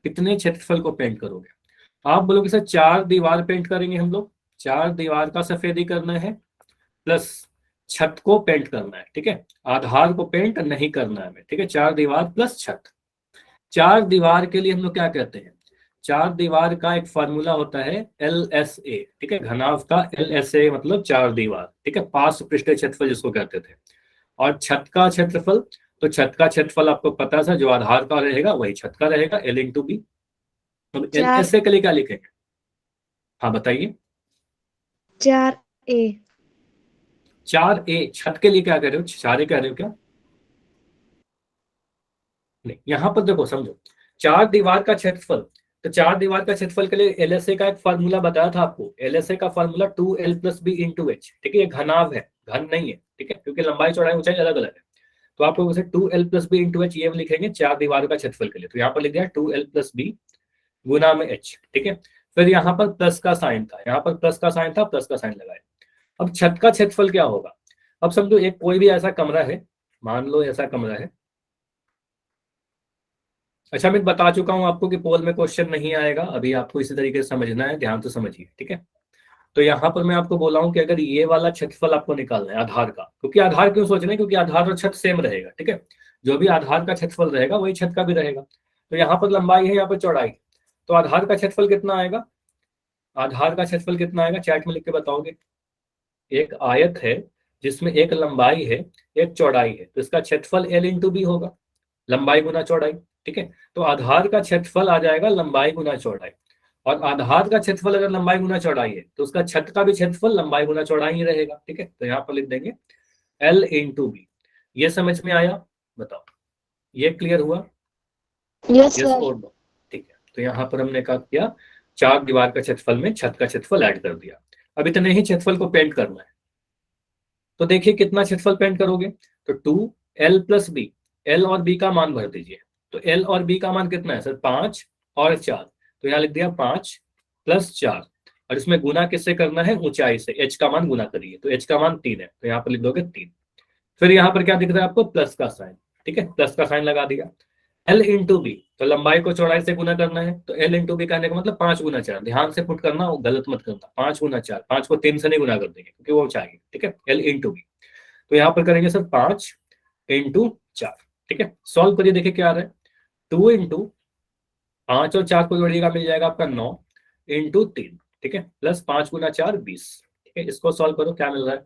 कितने क्षेत्रफल को पेंट करोगे? आप बोलोगे सर 4 दीवार पेंट करेंगे हम लोग, 4 दीवार का सफेदी करना है प्लस छत को पेंट करना है, ठीक है, आधार को पेंट नहीं करना है हमें, ठीक है, 4 दीवार प्लस छत। 4 दीवार के लिए हम लोग क्या कहते हैं, 4 दीवार का एक फार्मूला होता है LSA, ठीक है, घनाभ का LSA मतलब 4 दीवार, ठीक है, पार्श्व पृष्ठीय क्षेत्रफल जिसको कहते थे। और छत का क्षेत्रफल, तो छत का क्षेत्रफल आपको पता था, जो आधार का रहेगा वही छत का रहेगा, L इंटू बी। तो LSA के लिए क्या लिखेंगे? हाँ बताइए। 4A। 4A छत के लिए क्या कह रहे हो, 4A कह रहे हो क्या? नहीं, यहां पर देखो समझो, 4 दीवार का क्षेत्रफल, तो 4 दीवार का क्षेत्रफल के लिए LSA का एक फार्मूला बताया था आपको, LSA का formula 2L plus b into h, ठीक है, ये घनाभ है, घन नहीं है, ठीक है, क्योंकि लंबाई चौड़ाई ऊंचाई अलग अलग है। तो आपको उसे 2L plus b into H ये लिखेंगे 4 दीवार का क्षेत्रफल के लिए। तो यहाँ पर लिख दिया 2L प्लस बी गुना में एच, ठीक है। फिर यहाँ पर प्लस का साइन था, यहाँ पर प्लस का साइन था, प्लस का साइन लगाया। अब छत का क्षेत्रफल क्या होगा? अब समझो एक कोई भी ऐसा कमरा है, मान लो ऐसा कमरा है। अच्छा मैं बता चुका हूं आपको कि पोल में क्वेश्चन नहीं आएगा, अभी आपको इसी तरीके से समझना है, ध्यान से समझिए, ठीक है। तो यहाँ पर मैं आपको बोला हूं कि अगर ये वाला क्षेत्रफल आपको निकालना है आधार का, क्योंकि आधार क्यों सोच रहे हैं, क्योंकि आधार और छत सेम रहेगा, ठीक है, जो भी आधार का क्षेत्रफल रहेगा वही छत का भी रहेगा। तो यहाँ पर लंबाई है, यहाँ पर चौड़ाई, तो आधार का क्षेत्रफल कितना आएगा? आधार का क्षेत्रफल कितना आएगा, चैट में लिख के बताओगे। एक आयत है जिसमें एक लंबाई है एक चौड़ाई है, तो इसका क्षेत्रफल L इंटू बी होगा, लंबाई गुना चौड़ाई, ठीक है। तो आधार का क्षेत्रफल आ जाएगा लंबाई गुना चौड़ाई, और आधार का क्षेत्रफल अगर लंबाई गुना चौड़ाई है तो उसका छत का भी क्षेत्रफल लंबाई गुना चौड़ाई ही रहेगा, ठीक है। तो यहाँ पर लिख देंगे L इंटू बी। ये समझ में आया? बताओ, ये क्लियर हुआ? Yes yes sir. और नो? ठीक है, तो यहाँ पर हमने क्या किया, 4 दीवार का क्षेत्रफल में छत का क्षेत्रफल ऐड कर दिया। अब इतने ही क्षेत्रफल को पेंट करना है, तो देखिए कितना क्षेत्रफल पेंट करोगे, तो 2L प्लस बी, L और B का मान भर दीजिए। तो L और B का मान कितना है सर? 5 और 4, तो यहाँ लिख दिया 5 प्लस 4, और इसमें गुना किससे करना है? ऊंचाई से, H का मान गुना करिए, तो H का मान 3 है, तो यहाँ पर लिख दोगे 3। फिर यहाँ पर क्या दिख रहा है आपको? प्लस का साइन, ठीक है, प्लस का साइन लगा दिया। L इंटू बी, तो लंबाई को चौड़ाई से गुना करना है, तो L इंटू बी कहने का मतलब 5 गुना 4, ध्यान से पुट करना, गलत मत करना, 5 गुना 4, 5 को 3 से नहीं गुना कर देंगे क्योंकि वो ऊंचाई है, ठीक है, L इंटू बी। तो यहाँ पर करेंगे सर 5 इंटू 4, ठीक है, सॉल्व करिए, देखिए क्या आ रहा है, 2 इंटू 5 और 4 को जोड़िएगा, मिल जाएगा आपका 9 इंटू 3, ठीक है, प्लस 5 गुना 4 20, ठीक है, इसको सॉल्व करो, क्या मिल रहा है?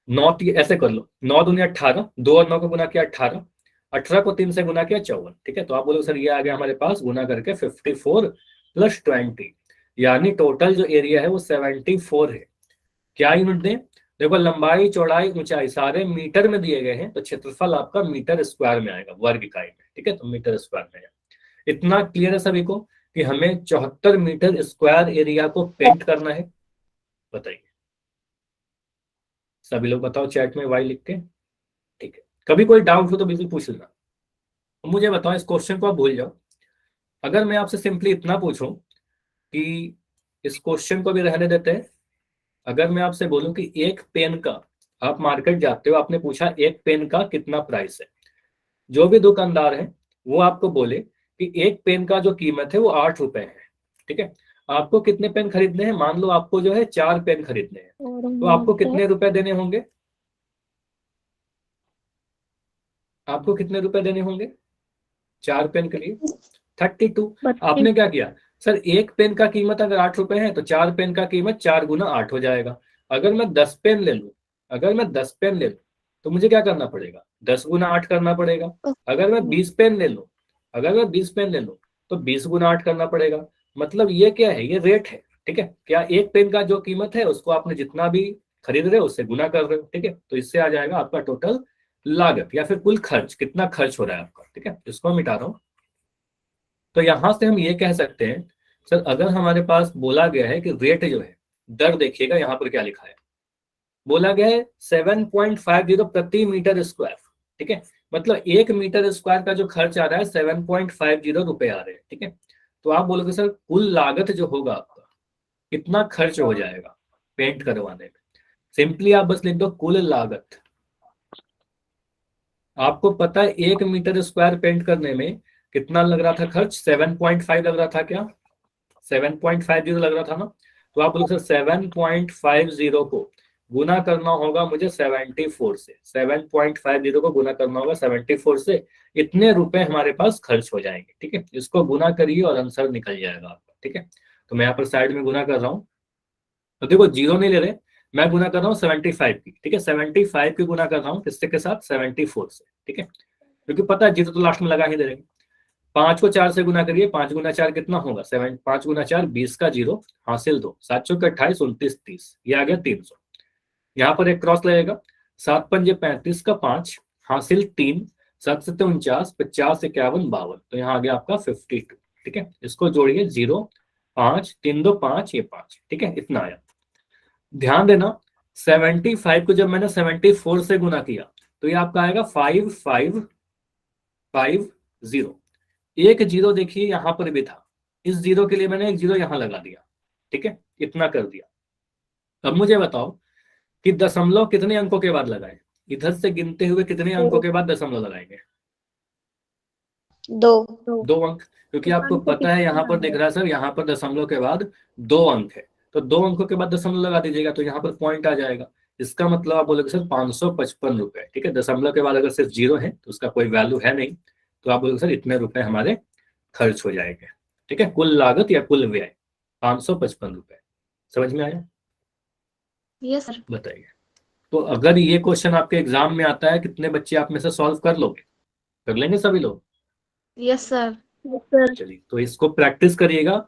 9 ऐसे कर लो, 9 दूनी 18, 2 और 9 को गुना किया 18, 18 को 3 से गुना किया 54, ठीक है। तो आप बोलो सर ये आ गया हमारे पास गुना करके 54 प्लस 20, यानी टोटल जो एरिया है वो 74 है। क्या यूनिट दें? देखो लंबाई चौड़ाई ऊंचाई सारे मीटर में दिए गए हैं, तो क्षेत्रफल आपका मीटर स्क्वायर में आएगा, वर्ग इकाई में, ठीक है, तो मीटर स्क्वायर में आएगा। इतना क्लियर है सभी को कि हमें 74 मीटर स्क्वायर एरिया को पेंट करना है? बताइए सभी लोग, बताओ चैट में वाई लिख के, ठीक है। कभी कोई डाउट हो तो बिल्कुल पूछ लेना। मुझे बताओ, इस क्वेश्चन को आप भूल जाओ, अगर मैं आपसे सिंपली इतना पूछूं कि इस क्वेश्चन को भी रहने देते हैं, अगर मैं आपसे बोलूं कि एक पेन का, आप मार्केट जाते हो, आपने पूछा एक पेन का कितना प्राइस है, जो भी दुकानदार है वो आपको बोले कि एक पेन का जो कीमत है वो 8 रुपए है, ठीक है, आपको कितने पेन खरीदने हैं? मान लो आपको जो है 4 पेन खरीदने हैं, तो आपको कितने रुपए देने होंगे? आपको कितने रुपए देने होंगे 4 पेन के लिए? 32। आपने क्या किया सर, एक पेन का कीमत अगर 8 रुपए है तो 4 पेन का कीमत 4 गुना 8 हो जाएगा। अगर मैं 10 पेन ले लूं, अगर मैं 10 पेन ले लूं तो मुझे क्या करना पड़ेगा? 10 गुना 8 करना पड़ेगा। अगर मैं 20 पेन ले लूं, अगर मैं 20 पेन ले लूं तो 20 गुना 8 करना पड़ेगा। मतलब ये क्या है? ये रेट है, ठीक है, क्या एक पेन का जो कीमत है उसको आपने जितना भी खरीद रहे हो उससे गुना कर रहे हो, ठीक है। तो इससे आ जाएगा आपका टोटल लागत या फिर कुल खर्च, कितना खर्च हो रहा है आपका, ठीक है, इसको मैं मिटा रहा हूं। तो यहां से हम ये कह सकते हैं सर, अगर हमारे पास बोला गया है कि रेट जो है, दर देखिएगा यहाँ पर क्या लिखा है, बोला गया है 7.50 प्रति मीटर स्क्वायर, ठीक है, मतलब 1 मीटर स्क्वायर का जो खर्च आ रहा है 7.50 रुपए आ रहे हैं, ठीक है। तो आप बोलोगे सर कुल लागत जो होगा आपका कितना खर्च हो जाएगा पेंट करवाने में? सिंपली आप बस लिख दो कुल लागत। आपको पता है 1 मीटर स्क्वायर पेंट करने में कितना लग रहा था खर्च? 7.5 लग रहा था क्या? 7.50 लग रहा था ना। तो आप बोलोगे सर 7.50 को गुना करना होगा मुझे 74 से, 7.50 को गुना करना होगा 74 से, इतने रुपए हमारे पास खर्च हो जाएंगे। ठीक है, इसको गुना करिए और आंसर निकल जाएगा आपका। ठीक है, तो मैं यहाँ पर साइड में गुना कर रहा हूँ। तो देखो जीरो नहीं ले रहे, मैं गुना कर रहा हूँ 75 की। ठीक है, 75 की गुना कर रहा हूँ किससे के साथ? 74 से। ठीक है, क्योंकि पता है जीरो तो लास्ट में लगा ही दे रहे हैं। 5 को 4 से गुना करिए, 5 गुना 4 कितना होगा? 5 गुना 4 20 का जीरो, हासिल 2, 7 चौके 28, 29 30, ये आ गया 300। यहाँ पर एक क्रॉस लगेगा, 7 पंजे 35 का 5, हासिल 3, 7 7 49, 50 51 52, तो यहाँ आ गया आपका 52। ठीक है, इसको जोड़िए 0 5 3 2 5, ये 5। ठीक है, इतना आया। ध्यान देना 75 को जब मैंने 74 से गुना किया तो ये आपका आएगा 5550। एक जीरो देखिए यहां पर भी था, इस जीरो के लिए मैंने एक जीरो यहां लगा दिया। ठीक है, इतना कर दिया। अब मुझे बताओ कि दशमलव कितने अंकों के बाद लगाए? इधर से गिनते हुए कितने अंकों के बाद दशमलव लगाएंगे? 2 2 अंक, क्योंकि आपको पता है यहाँ पर दिख रहा है सर, यहाँ पर दशमलव के बाद 2 अंक है, तो 2 अंकों के बाद दशमलव लगा दीजिएगा तो यहाँ पर पॉइंट आ जाएगा। इसका मतलब आप बोलोगे सर 555 रुपए। ठीक है, दशमलव के बाद अगर सिर्फ जीरो है तो उसका कोई वैल्यू है नहीं, तो आप बोलोगे सर इतने रुपए हमारे खर्च हो जाएंगे। ठीक है, कुल लागत या कुल व्यय 555 रुपए। समझ में आया? Yes sir. बताइए। तो अगर ये क्वेश्चन आपके एग्जाम में आता है, कितने बच्चे आप में से सॉल्व कर लोगे? कर लेंगे सभी लोग? Yes sir. चलिए, तो इसको प्रैक्टिस करिएगा।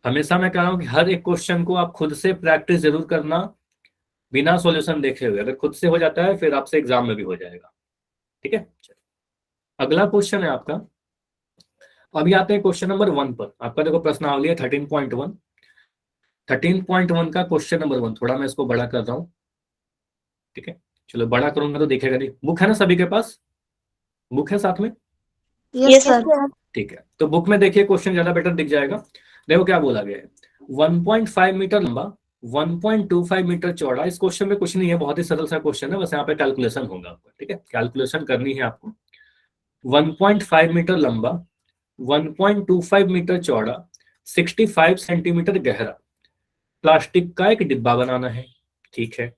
हमेशा मैं कह रहा हूँ कि हर एक क्वेश्चन को आप खुद से प्रैक्टिस जरूर करना, बिना सॉल्यूशन देखे हुए। अगर खुद से हो जाता है फिर आपसे एग्जाम में भी हो जाएगा। ठीक है, अगला क्वेश्चन है आपका। अभी आते हैं क्वेश्चन नंबर 1 पर। आपका देखो प्रश्नावली है 13.1। 13.1 का क्वेश्चन नंबर 1, थोड़ा मैं इसको बड़ा कर रहा हूँ। ठीक है, चलो बड़ा करूंगा तो देखेगा नहीं। बुक है ना सभी के पास? बुक है साथ में? Yes sir. ठीक है, तो बुक में देखिए क्वेश्चन ज्यादा बेटर दिख जाएगा। देखो क्या बोला गया है, 1.5 मीटर लंबा, 1.25 मीटर चौड़ा। इस क्वेश्चन में कुछ नहीं है, बहुत ही सरल सा क्वेश्चन है, बस यहाँ पे कैलकुलेशन होगा आपको। ठीक है, कैलकुलेशन करनी है आपको। 1.5 मीटर लंबा, 1.25 मीटर चौड़ा, 65 सेंटीमीटर गहरा प्लास्टिक का एक डिब्बा बनाना है। ठीक है,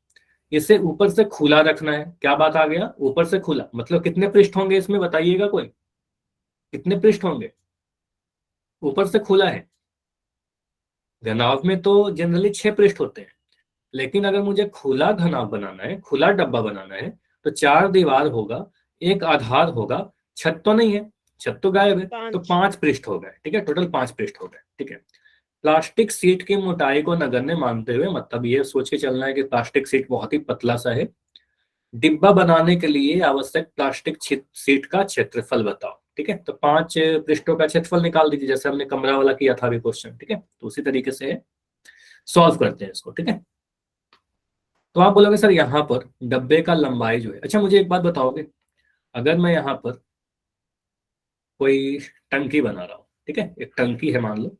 इसे ऊपर से खुला रखना है। क्या बात आ गया? ऊपर से खुला, मतलब कितने पृष्ठ होंगे इसमें बताइएगा कोई? कितने पृष्ठ होंगे? ऊपर से खुला है। घनाभ में तो जनरली 6 पृष्ठ होते हैं, लेकिन अगर मुझे खुला घनाभ बनाना है, खुला डब्बा बनाना है, तो 4 दीवार होगा, एक आधार होगा, छत तो नहीं है, छत तो गायब है, तो 5 पृष्ठ हो गए। ठीक है, टोटल 5 पृष्ठ हो गए। ठीक है, प्लास्टिक सीट की मोटाई को नगण्य मानते हुए, मतलब ये सोच के चलना है कि प्लास्टिक सीट बहुत ही पतला सा है, डिब्बा बनाने के लिए आवश्यक प्लास्टिक सीट का क्षेत्रफल बताओ। ठीक है, तो 5 पृष्ठों का क्षेत्रफल निकाल दीजिए, जैसे हमने कमरा वाला किया था अभी क्वेश्चन। ठीक है, तो उसी तरीके से सॉल्व करते हैं इसको। ठीक है, तो आप बोलोगे सर यहाँ पर डब्बे का लंबाई जो है, अच्छा मुझे एक बात बताओगे, अगर मैं यहाँ पर कोई टंकी बना रहा हूँ, ठीक है, एक टंकी है मान लो,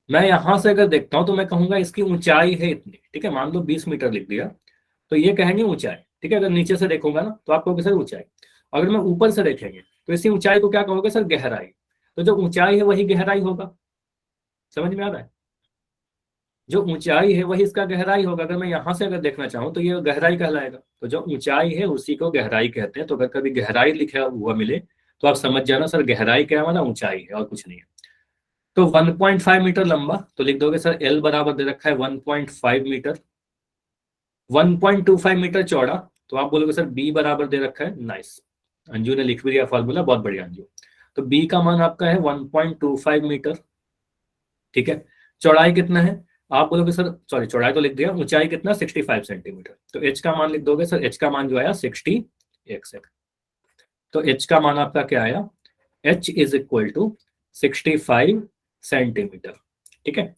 मैं यहां से अगर देखता हूं तो मैं कहूंगा इसकी ऊंचाई है इतनी। ठीक है, मान लो 20 मीटर लिख दिया, तो ये कहेंगे ऊंचाई। ठीक है, अगर नीचे से देखूंगा ना तो आप कहोगे सर ऊंचाई। अगर मैं ऊपर से देखेंगे तो इसी ऊंचाई को क्या कहोगे सर? गहराई। तो जो ऊंचाई है वही गहराई होगा। समझ में आ रहा है? जो ऊंचाई है वही इसका गहराई होगा। अगर मैं यहां से अगर देखना चाहूँ तो ये गहराई कहलाएगा। तो जो ऊंचाई है उसी को गहराई कहते हैं। तो अगर कभी गहराई लिखा हुआ मिले तो आप समझ जाना सर गहराई क्या है, ऊंचाई है और कुछ नहीं है। तो 1.5 मीटर लंबा, तो लिख दोगे सर एल बराबर दे रखा है 1.5 मीटर। 1.25 मीटर चौड़ा, तो आप बोलोगे सर बी बराबर दे रखा है, नाइस, अंजू ने लिख भी दिया फॉर्मूला, बहुत बढ़िया अंजू। तो बी का मान आपका है 1.25 मीटर। ठीक है, चौड़ाई कितना है? आप बोलोगे सर, सॉरी चौड़ाई तो लिख दिया, ऊंचाई कितना? 65 सेंटीमीटर। तो एच का मान लिख दोगे सर, एच का मान जो आया 60। एक सेकंड, तो एच का मान आपका क्या आया? H is equal to 65 centimetre. ठीक है,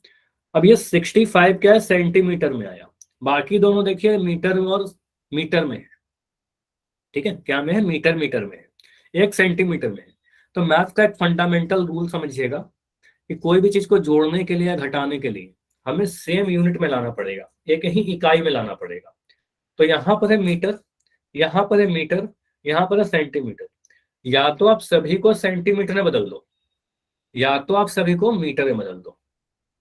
अब ये 65 क्या है? सेंटीमीटर में आया। बाकी दोनों देखिए मीटर और मीटर में है। ठीक है, क्या में है? मीटर मीटर में है, एक सेंटीमीटर में है। तो मैथ का एक फंडामेंटल रूल समझिएगा कि कोई भी चीज को जोड़ने के लिए या घटाने के लिए हमें सेम यूनिट में लाना पड़ेगा, एक ही इकाई में लाना पड़ेगा। तो यहाँ पर है मीटर, यहाँ पर है मीटर, यहाँ पर है सेंटीमीटर। या तो आप सभी को सेंटीमीटर में बदल दो, या तो आप सभी को मीटर में बदल दो।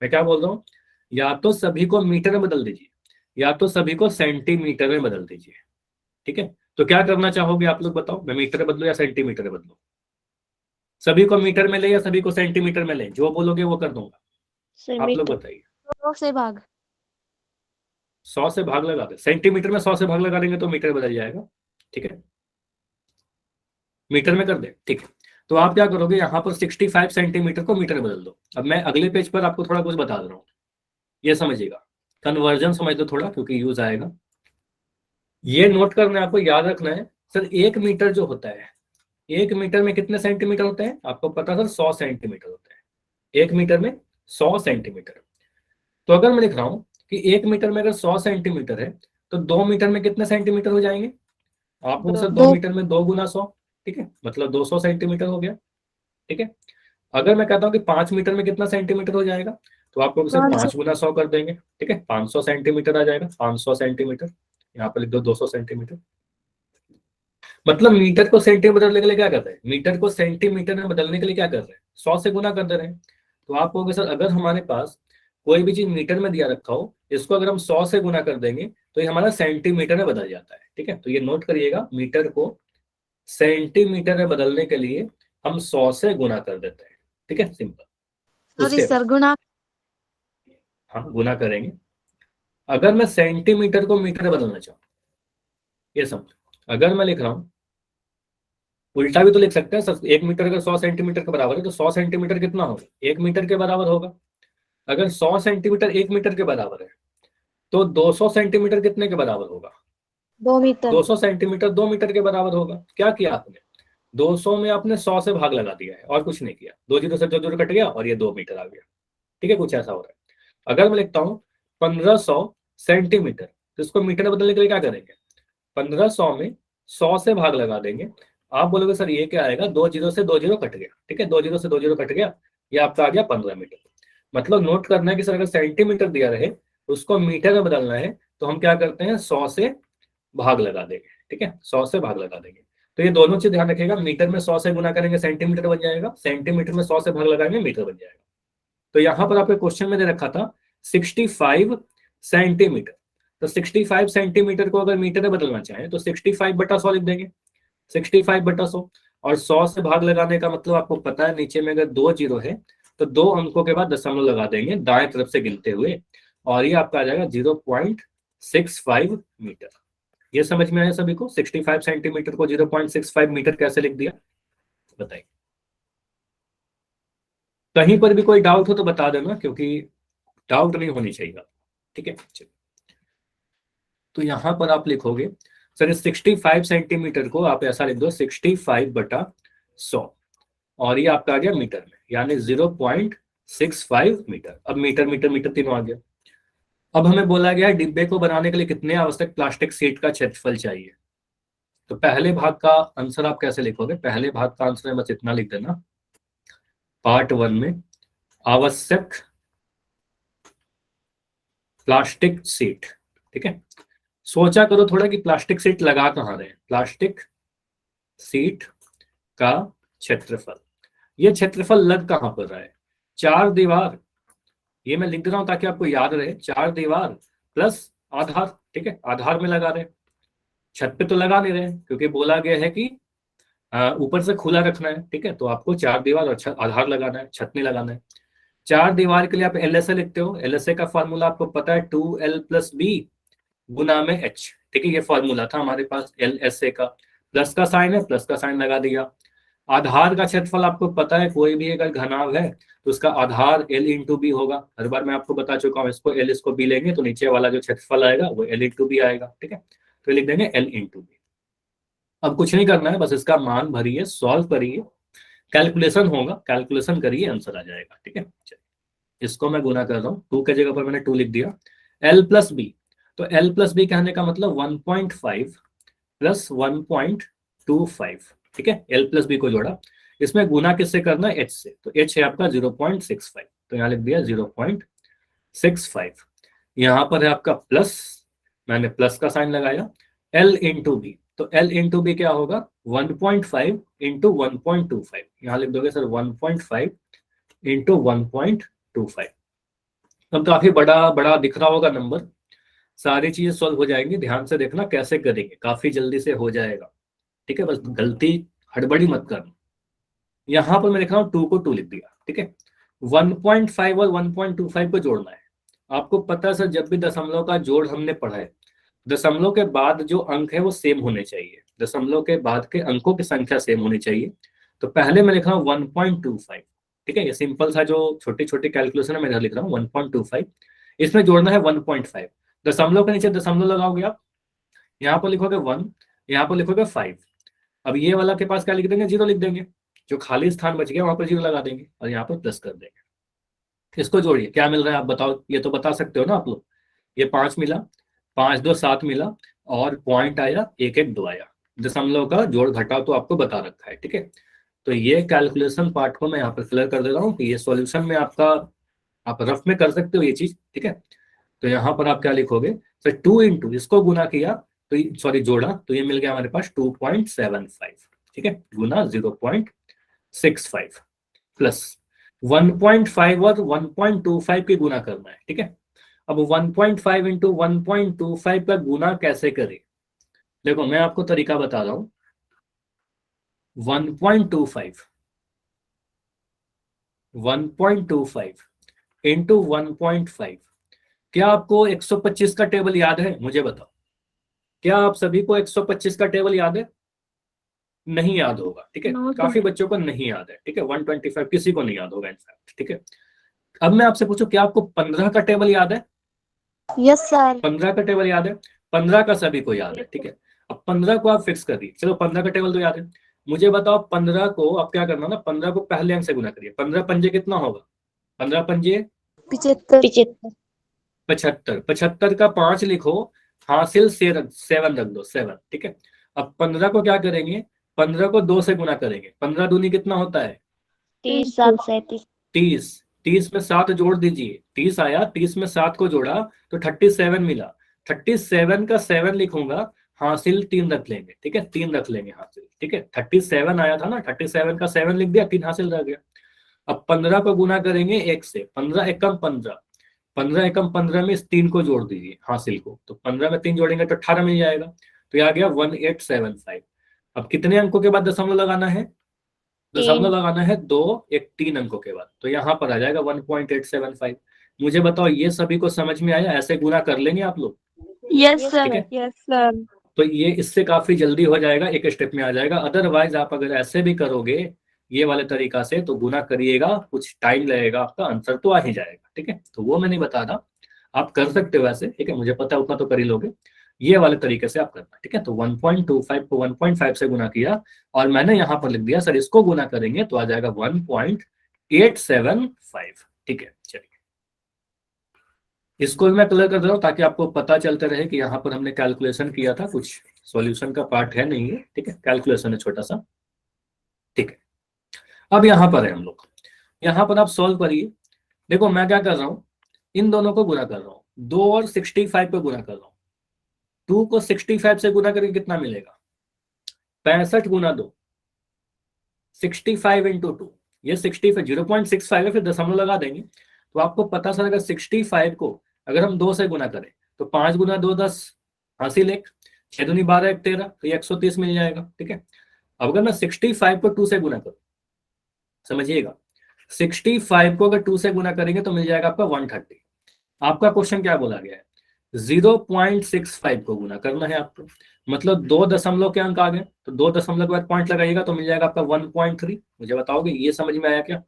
मैं क्या बोल रहा हूँ, या तो सभी को मीटर में बदल दीजिए, या तो सभी को सेंटीमीटर में बदल दीजिए। ठीक है, तो क्या करना चाहोगे आप लोग बताओ, मैं मीटर में बदलूं या सेंटीमीटर में बदलूं? सभी को मीटर में ले या सभी को सेंटीमीटर में ले, जो बोलोगे वो कर दूंगा। आप लोग मीटर बताइए। 100 से भाग। 100 से भाग लगा दे, सेंटीमीटर में 100 से भाग लगा देंगे तो मीटर बदल जाएगा। ठीक है, मीटर में कर दे, ठीक है। तो आप क्या करोगे, यहाँ पर 65 सेंटीमीटर को मीटर में बदल दो। अब मैं अगले पेज पर आपको थोड़ा कुछ बता दे रहा हूँ, ये समझिएगा, कन्वर्जन समझ लो थोड़ा, क्योंकि यूज आएगा। ये नोट करना है, आपको याद रखना है। सर 1 मीटर जो होता है, 1 मीटर में कितने सेंटीमीटर होते हैं आपको पता है सर? 100 सेंटीमीटर होते हैं 1 मीटर में, 100 सेंटीमीटर। तो अगर मैं लिख रहा हूँ कि 1 मीटर में अगर 100 सेंटीमीटर है, तो 2 मीटर में कितने सेंटीमीटर हो जाएंगे? आप लोग सर 2 मीटर में 2 गुना 100, ठीक है, मतलब 200 सेंटीमीटर हो गया। ठीक है, अगर मैं कहता हूँ कि 5 मीटर में कितना सेंटीमीटर हो जाएगा, तो आप लोग सिर्फ 5 गुना 100 कर देंगे। ठीक है, 500 सेंटीमीटर आ जाएगा, 500 सेंटीमीटर। यहाँ पर लिख दो 200 सेंटीमीटर। मतलब मीटर को सेंटीमीटर बदलने के लिए क्या कर रहे हैं, मीटर को सेंटीमीटर में बदलने के लिए क्या कर रहे हैं, 100 से गुना कर दे रहे हैं। तो आप कहोगे सर अगर हमारे पास कोई भी चीज मीटर में दिया रखा हो, इसको अगर हम 100 से गुना कर देंगे तो ये हमारा सेंटीमीटर में बदल जाता है। ठीक है, तो ये नोट करिएगा, मीटर को सेंटीमीटर में बदलने के लिए हम 100 से गुना कर देते हैं। ठीक है, सिंपल। सॉरी उसके सर, बाद गुना। हाँ गुना करेंगे। अगर मैं सेंटीमीटर को मीटर में बदलना चाहूँ, ये समझो, अगर मैं लिख रहा हूँ, उल्टा भी तो लिख सकते हैं सर, 1 मीटर अगर 100 सेंटीमीटर के बराबर है तो 100 सेंटीमीटर कितना होगा, 1 मीटर के बराबर होगा। अगर 100 सेंटीमीटर 1 मीटर के बराबर है, तो 200 सेंटीमीटर कितने के बराबर होगा? 2 मीटर। 200 सेंटीमीटर 2 मीटर के बराबर होगा। क्या किया आपने, 200 में आपने 100 से भाग लगा दिया है और कुछ नहीं किया, 2 जीरो से 2 जीरो कट गया और ये 2 मीटर आ गया। ठीक है, कुछ ऐसा हो रहा है। अगर मैं लिखता हूँ 1500 सेंटीमीटर, तो इसको मीटर में बदलने के लिए क्या करेंगे, 1500 में 100 से भाग लगा देंगे। आप बोलोगे सर ये क्या आएगा, 2 जीरो से 2 जीरो कट गया। ठीक है, 2 जीरो से 2 जीरो कट गया, ये आपका आ गया 15 मीटर। मतलब नोट करना है कि सर अगर सेंटीमीटर दिया रहे, उसको मीटर में बदलना है, तो हम क्या करते हैं, 100 से भाग लगा देंगे। ठीक है, 100 से भाग लगा देंगे। तो ये दोनों चीज ध्यान रखिएगा, मीटर में 100 से गुना करेंगे सेंटीमीटर बन जाएगा, सेंटीमीटर में 100 से भाग लगाएंगे मीटर बन जाएगा। तो यहाँ पर आपके क्वेश्चन में दे रखा था 65 सेंटीमीटर, तो 65 सेंटीमीटर को अगर मीटर में बदलना चाहें तो 65/100 लिख देंगे, 65/100। और 100 से भाग लगाने का मतलब आपको पता है, नीचे में अगर 2 जीरो है तो 2 अंकों के बाद दशमलव लगा देंगे दाएं तरफ से गिनते हुए, और ये आपका आ जाएगा 0.65 मीटर। ये समझ में आया सभी को, 65 सेंटीमीटर को 0.65 मीटर कैसे लिख दिया, बताइए। कहीं पर भी कोई डाउट हो तो बता देना, क्योंकि डाउट नहीं होनी चाहिए। ठीक है, चलिए। तो यहां पर आप लिखोगे सर 65 सेंटीमीटर को आप ऐसा लिख दो 65/100, और ये आपका आ गया मीटर में, यानी 0.65 मीटर। अब मीटर मीटर मीटर तीनों आ गया। अब हमें बोला गया डिब्बे को बनाने के लिए कितने आवश्यक प्लास्टिक शीट का क्षेत्रफल चाहिए। तो पहले भाग का आंसर आप कैसे लिखोगे, पहले भाग का आंसर बस इतना लिख देना, पार्ट 1 में आवश्यक प्लास्टिक शीट। ठीक है, सोचा करो थोड़ा कि प्लास्टिक शीट लगा कहाँ रहे हैं, प्लास्टिक शीट का क्षेत्रफल, ये क्षेत्रफल लग कहाँ पर रहा है, 4 दीवार। ये मैं लिख दे रहा हूं ताकि आपको याद रहे, 4 दीवार प्लस आधार। ठीक है, आधार में लगा रहे, छत पे तो लगा नहीं रहे, क्योंकि बोला गया है कि ऊपर से खुला रखना है। ठीक है, तो आपको 4 दीवार और आधार लगाना है, छत नहीं लगाना है। 4 दीवार के लिए आप LSA लिखते हो, LSA का फॉर्मूला आपको पता है 2L+B गुना में H। ठीक है, ये फॉर्मूला था हमारे पास LSA का, प्लस का साइन है, प्लस का साइन लगा दिया। आधार का क्षेत्रफल आपको पता है, कोई भी अगर घनाभ है तो उसका आधार L×B होगा। हर बार मैं आपको बता चुका हूँ, इसको L इसको B लेंगे तो नीचे वाला जो क्षेत्रफल आएगा वो L×B आएगा। ठीक है, तो लिख देंगे L×B। अब कुछ नहीं करना है, बस इसका मान भरिए, सॉल्व करिए, कैलकुलेशन होगा, कैलकुलेशन करिए, आंसर आ जाएगा। ठीक है, इसको मैं गुना कर रहा हूँ, 2 के जगह पर मैंने 2 लिख दिया। L+B, तो L+B कहने का मतलब 1.5 प्लस 1.25। ठीक है, L+B को जोड़ा, इसमें गुना किससे करना है, H से, तो H है आपका 0.65, तो यहाँ लिख दिया 0.65। यहाँ पर है आपका प्लस, मैंने प्लस का साइन लगाया, L×B, तो L इंटू बी क्या होगा 1.5 इंटू 1.25, यहाँ लिख दोगे सर 1.5 इंटू 1.25। अब काफी बड़ा बड़ा दिख रहा होगा नंबर, सारी चीजें सॉल्व हो जाएंगी, ध्यान से देखना कैसे करेंगे, काफी जल्दी से हो जाएगा। ठीक है, बस गलती हड़बड़ी मत करना। यहाँ पर मैं लिख रहा हूँ 2 को 2 लिख दिया। ठीक है, 1.5 और 1.25 को जोड़ना है। आपको पता है सर, जब भी दशमलव का जोड़ हमने पढ़ा है, दशमलव के बाद जो अंक है वो सेम होने चाहिए, दशमलव के बाद के अंकों की संख्या सेम होनी चाहिए। तो पहले मैं लिख रहा हूँ 1.25। ठीक है, ये सिंपल सा जो छोटी छोटी कैलकुलेशन है मैं इधर लिख रहा हूँ 1.25। इसमें जोड़ना है 1.5, दशमलव के नीचे दशमलव लगाओगे आप, यहाँ पर लिखोगे 1, यहाँ पर लिखोगे 5। अब ये वाला के पास क्या लिख देंगे, 0 लिख देंगे, जो खाली स्थान बच गया वहां पर 0 लगा देंगे और यहाँ पर प्लस कर देंगे। इसको जोड़िए, क्या मिल रहा है आप बताओ, ये तो बता सकते हो ना आप लोग। ये 5 मिला, 5 2 7 मिला, और पॉइंट आया 1 1 2 आया, दशमलव का जोड़ घटाव तो आपको बता रखा है। ठीक है, तो ये कैलकुलेशन पार्ट को मैं यहाँ पर क्लियर कर दे रहा हूँ कि ये सॉल्यूशन में आपका, आप रफ में कर सकते हो ये चीज। ठीक है, तो यहाँ पर आप क्या लिखोगे सर, 2 इंटू इसको गुना किया तो सॉरी जोड़ा, तो ये मिल गया हमारे पास 2.75। ठीक है, गुना 0.65 प्लस 1.5 और 1.25 की गुना करना है। ठीक है, अब 1.5 इंटू 1.25 का गुना कैसे करें, देखो मैं आपको तरीका बता रहा हूं। 1.25 इंटू 1.5, क्या आपको 125 का टेबल याद है, मुझे बताओ, क्या आप सभी को 125 का टेबल याद है? नहीं याद होगा। ठीक है, काफी बच्चों को नहीं याद है। ठीक है, 125 किसी को नहीं याद होगा इनफैक्ट। ठीक है, अब मैं आपसे पूछूं, क्या आपको 15 का टेबल याद है? Yes sir. 15 का टेबल याद है? 15 का सभी को याद है। ठीक है, अब 15 को आप फिक्स कर दिए, चलो 15 का टेबल तो याद है। मुझे बताओ 15 को आप क्या करना ना, 15 को पहले अंक से गुना करिए। 15 पंजे कितना होगा? 15 पंजे 75। 75। 75 का 5 लिखो, हासिल से 7 रख दो, 7। ठीक है, अब 15 को क्या करेंगे, 15 को 2 से गुना करेंगे। 15 दूनी कितना होता है? 30 7 37। 30। 30 में 7 जोड़ दीजिए, 30 आया, 30 में 7 को जोड़ा तो 37 मिला। 37 का 7 लिखूंगा, हासिल 3 रख लेंगे। ठीक है, 3 रख लेंगे हासिल। ठीक है, 37 आया था ना, 37 का 7 लिख दिया, 3 हासिल रह गया। अब 15 को गुना करेंगे 1 से, 15 एकम 15, 15 एकम 15 में इस 3 को जोड़ दीजिए हासिल को, तो 15 में 3 जोड़ेंगे तो 18 मिल जाएगा। तो ये आ गया 1875। अब कितने अंकों के बाद दशमलव लगाना है? दशमलव लगाना है 2 1 3 अंकों के बाद, तो यहाँ पर आ जाएगा 1.875। मुझे बताओ ये सभी को समझ में आया? ऐसे गुना कर लेंगे आप लोग? यस ठीक है, सर। Yes sir. तो ये इससे काफी जल्दी हो जाएगा, एक स्टेप में आ जाएगा। अदरवाइज आप अगर ऐसे भी करोगे ये वाले तरीका से, तो गुना करिएगा, कुछ टाइम लगेगा, आपका आंसर तो आ ही जाएगा। ठीक है, तो वो मैं नहीं बता रहा, आप कर सकते हो ऐसे। ठीक है, मुझे पता है उतना तो कर ही लोगे, ये वाले तरीके से आप करना। ठीक है, तो 1.25 को 1.5 से गुना किया, और मैंने यहाँ पर लिख दिया सर इसको गुना करेंगे तो आ जाएगा 1.875। ठीक है, चलिए इसको भी मैं क्लियर कर दे रहा हूँ ताकि आपको पता चलते रहे कि यहाँ पर हमने कैलकुलेशन किया था, कुछ सॉल्यूशन का पार्ट है नहीं है। ठीक है, कैलकुलेशन है छोटा सा। ठीक है, अब यहाँ पर है हम लोग, यहाँ पर आप सॉल्व करिए। देखो मैं क्या कर रहा हूँ, इन दोनों को गुना कर रहा हूँ, 2 और 65 को गुना कर रहा हूँ। 2 को 65 से गुना करके कितना मिलेगा? 65 गुना 2, 65 इंटू 2, ये 65 0.65 है, फिर दशमलव लगा देंगे। तो आपको पता सर, अगर 65 को अगर हम 2 से गुना करें तो 5 गुना 2 10, हासिल 1, 6 दूनी 12 1 13, तो ये 130 मिल जाएगा। ठीक है, अब अगर मैं 65 को 2 से गुना करूं, समझिएगा, 65 को अगर 2 से गुना करेंगे तो मिल जाएगा आपका 130। आपका क्वेश्चन क्या बोला गया है? 0.65 को गुना करना है आपको, मतलब 2 दशमलव के अंक आ गए, तो 2 दशमलव के बाद पॉइंट लगाइएगा तो मिल जाएगा आपका 1.3। मुझे बताओगे ये समझ में आया क्या,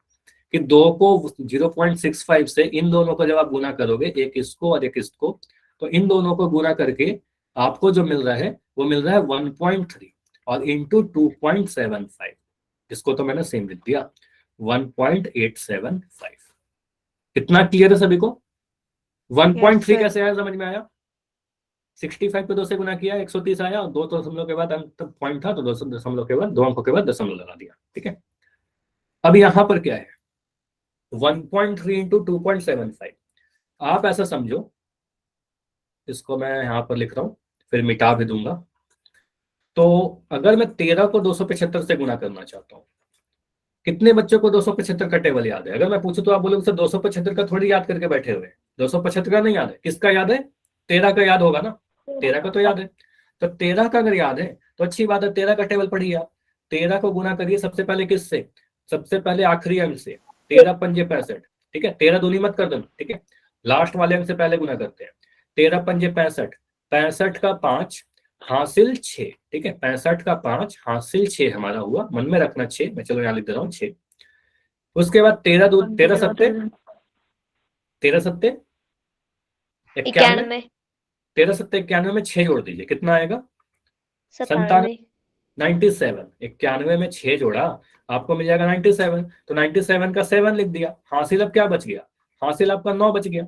कि 2 को 0.65 से इन दोनों को जब आप गुना करोगे, एक इसको और एक इसको, तो इन दोनों को गुना करके आपको जो मिल रहा है वो मिल रहा है 1.3 और इंटू 2.75, इसको तो मैंने सेम लिख दिया 1.875। कितना क्लियर है सभी को? 1.3 कैसे आया, समझ में आया? 65 पे 2 से गुना किया 130 आया, और 2 दशमलव के बाद अंक पॉइंट था तो 2 दशमलव के बाद 2 अंकों के बाद दशमलव लगा दिया। ठीक है, अब यहां पर क्या है, 1.3 इंटू 2.75। आप ऐसा समझो, इसको मैं यहां पर लिख रहा हूं, फिर मिटा भी दूंगा। तो अगर मैं 13 को 275 से गुना करना चाहता हूँ, कितने बच्चों को 275 का टेबल याद है? अगर मैं पूछूं तो आप बोलोगे सर 275 का थोड़ी याद करके बैठे हुए, 275 का नहीं याद है, किसका याद है? 13 का याद होगा ना, 13 का तो याद है। तो 13 का अगर याद है तो अच्छी बात है, 13 का टेबल पढ़िए आप। 13 को गुना करिए सबसे पहले किससे? सबसे पहले आखिरी अंक से, 13 पंजे 65, ठीक है, 13 दूनी मत कर देना, ठीक है, लास्ट वाले अंक से पहले गुना करते हैं। 13 पंजे 65, 65 का 5 हासिल 6, ठीक है, 65 का 5 हासिल 6 हमारा हुआ, मन में रखना 6, मैं चलो यहाँ लिख दे रहा हूँ 6। उसके बाद 13 सत्ते 91, 13 सत्ते 91 में 6 जोड़ दीजिए, कितना आएगा? 97, 97, 91 में 6 जोड़ा आपको मिल जाएगा 97। तो 97 का 7 लिख दिया, हासिल अब क्या बच गया? हासिल आपका 9 बच गया।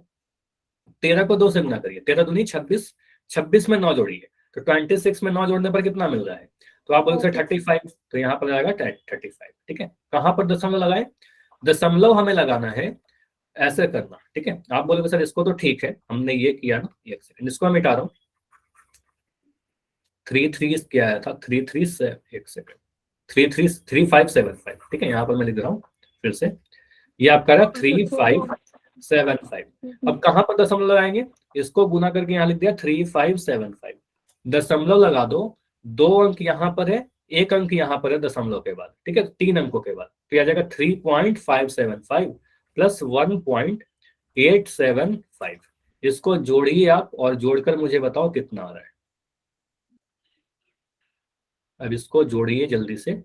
13 को 2 से गुना करिए, 13 दूनी 26, 26 में 9 जोड़िए, तो 26 में 9 जोड़ने पर कितना मिल रहा है? तो आप बोलोगे 35, तो यहाँ पर आएगा 35, ठीक है। कहाँ पर दशमलव लगाए? दशमलव हमें लगाना है, ऐसे करना, ठीक है। आप बोलोगे सर इसको तो ठीक है, हमने ये किया ना, एक सेकंड इसको मैं मिटा रहा हूँ। 33 क्या आया था? 33 से, एक सेकंड, 3575, ठीक है, यहाँ पर मैं लिख रहा हूँ फिर से, ये आपका रहा 3575। अब कहाँ पर दशमलव लगाएंगे? इसको गुना करके यहाँ लिख दिया 3575, दशमलव लगा दो, 2 अंक यहाँ पर है, 1 अंक यहाँ पर है दशमलव के बाद, ठीक है, 3 अंकों के बाद, तो आ जाएगा 3.575 प्लस 1.875। इसको जोड़िए आप और जोड़कर मुझे बताओ कितना आ रहा है। अब इसको जोड़िए जल्दी से,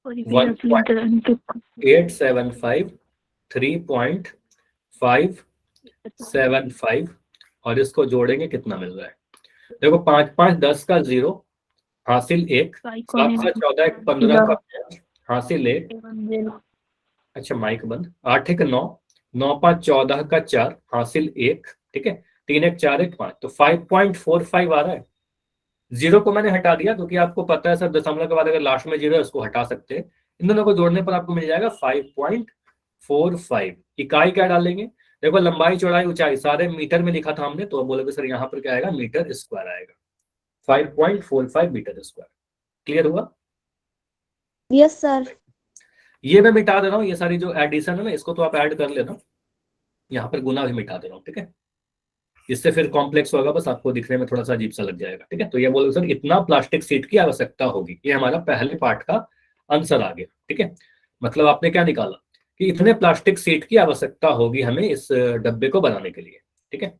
1.875, 3.575 और इसको जोड़ेंगे कितना मिल रहा है? देखो 5 5 10 का 0 हासिल 1, 7 7 14 15 का 5 हासिल 1, अच्छा माइक बंद, 8 1 9, 9 5 14 का 4 हासिल 1, ठीक है, 3 1 4 1 5, तो 5.45 आ रहा है। जीरो को मैंने हटा दिया क्योंकि आपको पता है सर दशमलव के बाद अगर लास्ट में जीरो है उसको हटा सकते हैं। इन दोनों को जोड़ने पर आपको मिल जाएगा 5.45। इकाई क्या डालेंगे? देखो लंबाई चौड़ाई ऊंचाई सारे मीटर में लिखा था हमने, तो बोलोगे सर यहाँ पर क्या आएगा? मीटर स्क्वायर आएगा, 5.45 मीटर स्क्वायर। क्लियर हुआ? Yes sir. ये मैं मिटा दे रहा हूँ, ये सारी जो एडिशन है ना इसको तो आप ऐड कर लेना, यहाँ पर गुना भी मिटा दे रहा हूँ, ठीक है, इससे फिर कॉम्प्लेक्स होगा, बस आपको दिखने में थोड़ा सा अजीब सा लग जाएगा, ठीक है। तो ये बोलो सर इतना प्लास्टिक सीट की आवश्यकता होगी, ये हमारा पहले पार्ट का आंसर आ गया, ठीक है। मतलब आपने क्या निकाला कि इतने प्लास्टिक सीट की आवश्यकता होगी हमें इस डब्बे को बनाने के लिए, ठीक है।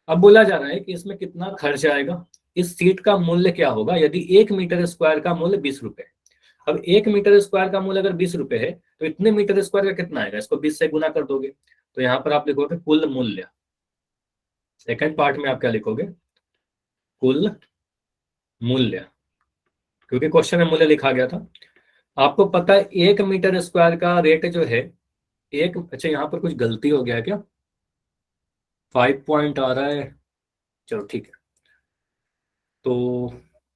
अब बोला जा रहा है कि इसमें कितना खर्च आएगा, इस सीट का मूल्य क्या होगा यदि 1 मीटर स्क्वायर का मूल्य 20 रुपए। अब 1 मीटर स्क्वायर का मूल्य अगर 20 रुपए है तो इतने मीटर स्क्वायर का कितना आएगा? इसको 20 से गुना कर दोगे, तो यहाँ पर आप लिखोगे कुल मूल्य। सेकंड पार्ट में आप क्या लिखोगे? कुल मूल्य, क्योंकि क्वेश्चन में मूल्य लिखा गया था। आपको पता है 1 मीटर स्क्वायर का रेट जो है एक, अच्छा यहाँ पर कुछ गलती हो गया है क्या? 5 पॉइंट आ रहा है, चलो ठीक है, तो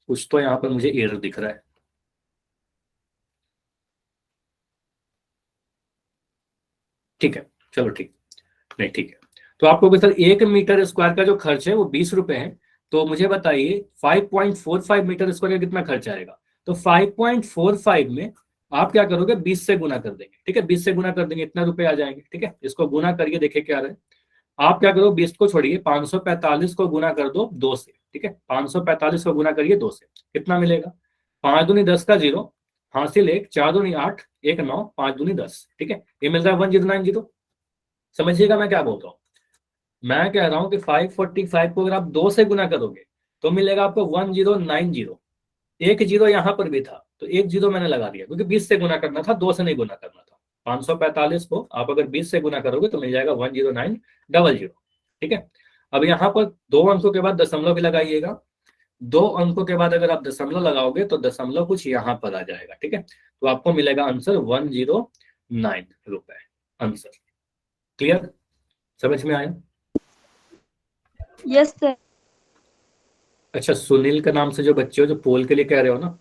कुछ तो यहाँ पर मुझे एरर दिख रहा है। ठीक है, चलो ठीक, नहीं ठीक है। तो आपको सर 1 मीटर स्क्वायर का जो खर्च है वो 20 रुपए है, तो मुझे बताइए 5.45 मीटर स्क्वायर का कितना खर्च आएगा? तो 5.45 में आप क्या करोगे? 20 से गुना कर देंगे, ठीक है, 20 से गुना कर देंगे इतना रुपए आ जाएंगे, ठीक है। इसको गुना करिए, देखिए क्या आ रहा है। आप क्या करो, 20 को छोड़िए, 545 को गुना कर दो 2 से, ठीक है, 545 को गुना करिए 2 से, कितना मिलेगा? 5 दूनी 10 का 0 हासिल 1, 4 दूनी 8, 1 9, 5 दूनी 10, ठीक है, ये मिल रहा है 1090। समझिएगा मैं क्या बोल रहा हूँ? मैं कह रहा हूं कि 545 को अगर आप 2 से गुना करोगे तो मिलेगा आपको 1090। एक जीरो यहां पर भी था तो एक जीरो मैंने लगा दिया क्योंकि 20 से गुना करना था, 2 से नहीं गुना करना था। 545 को आप अगर 20 से गुना करोगे तो मिल जाएगा 10900, ठीक है। अब यहाँ पर 2 अंकों के बाद दशमलव भी लगाइएगा, 2 अंकों के बाद अगर आप दशमलव लगाओगे तो दशमलव कुछ यहाँ पर आ जाएगा, ठीक है, तो आपको मिलेगा आंसर 109 रुपए आंसर। क्लियर? समझ में आया? Yes sir. अच्छा, सुनील के नाम से जो बच्चे हो जो पोल के लिए कह रहे हो ना,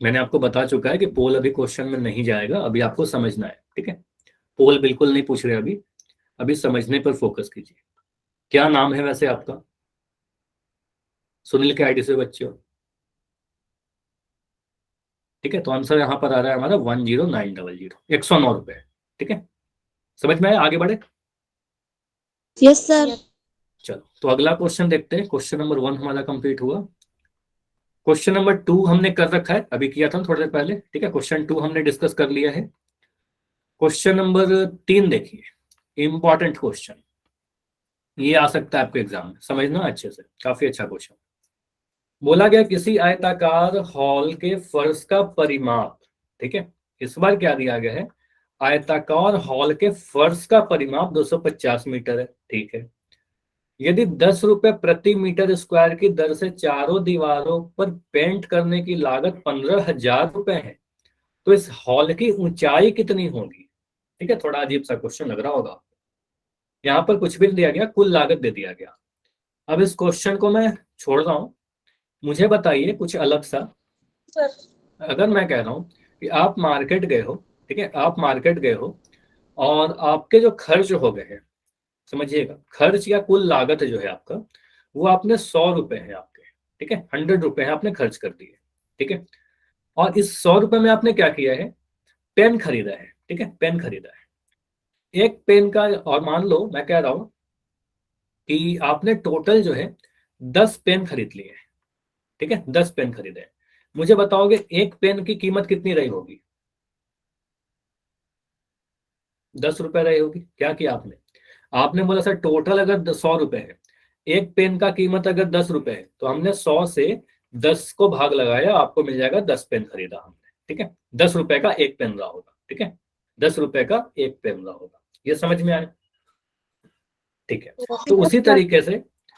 मैंने आपको बता चुका है कि पोल अभी क्वेश्चन में नहीं जाएगा, अभी आपको समझना है, ठीक है। पोल बिल्कुल नहीं पूछ रहे अभी, अभी समझने पर फोकस कीजिए। क्या नाम है वैसे आपका? सुनील के आईडी से बच्चे हो? ठीक है, तो आंसर यहाँ पर आ रहा है हमारा 10900, 109 रुपए। ठीक है, समझ में आया? आगे बढ़े। Yes sir. चलो तो अगला क्वेश्चन देखते हैं। क्वेश्चन नंबर 1 हमारा कंप्लीट हुआ। क्वेश्चन नंबर 2 हमने कर रखा है, अभी किया था थोड़ी देर पहले। ठीक है, क्वेश्चन 2 हमने डिस्कस कर लिया है। क्वेश्चन नंबर 3 देखिए, इंपॉर्टेंट क्वेश्चन, ये आ सकता है आपके एग्जाम में, समझना अच्छे से, काफी अच्छा क्वेश्चन। बोला गया किसी आयताकार हॉल के फर्श का परिमाप, ठीक है, इस बार क्या दिया गया है, आयताकार हॉल के फर्श का परिमाप 250 मीटर है। ठीक है, यदि 10 रुपए प्रति मीटर स्क्वायर की दर से चारों दीवारों पर पेंट करने की लागत 15,000 रुपए है, तो इस हॉल की ऊंचाई कितनी होगी? ठीक है, थोड़ा अजीब सा क्वेश्चन लग रहा होगा। यहाँ पर कुछ भी नहीं दिया गया, कुल लागत दे दिया गया। अब इस क्वेश्चन को मैं छोड़ रहा हूं, मुझे बताइए कुछ अलग सा। अगर मैं कह रहा हूं कि आप मार्केट गए हो, ठीक है, आप मार्केट गए हो और आपके जो खर्च हो गए हैं, समझिएगा, खर्च या कुल लागत जो है आपका, वो आपने 100 रुपए है आपके, ठीक है, 100 रुपए है आपने खर्च कर दिए। ठीक है, और इस 100 रुपए में आपने क्या किया है, पेन खरीदा है। ठीक है, पेन खरीदा है, एक पेन का, और मान लो मैं कह रहा हूं कि आपने टोटल जो है 10 पेन खरीद लिए हैं। ठीक है, 10 पेन खरीदे हैं। मुझे बताओगे एक पेन की कीमत कितनी रही होगी? 10 रुपए रही होगी। क्या किया आपने, आपने बोला सर टोटल अगर 100 रुपए है, एक पेन का कीमत अगर 10 रुपए है, तो हमने 100 से 10 को भाग लगाया, आपको मिल जाएगा 10 पेन खरीदा हमने। ठीक है, 10 रुपए का एक पेन रहा होगा। ठीक है, 10 रुपए का एक पेन रहा होगा, ये समझ में आया? ठीक है, तो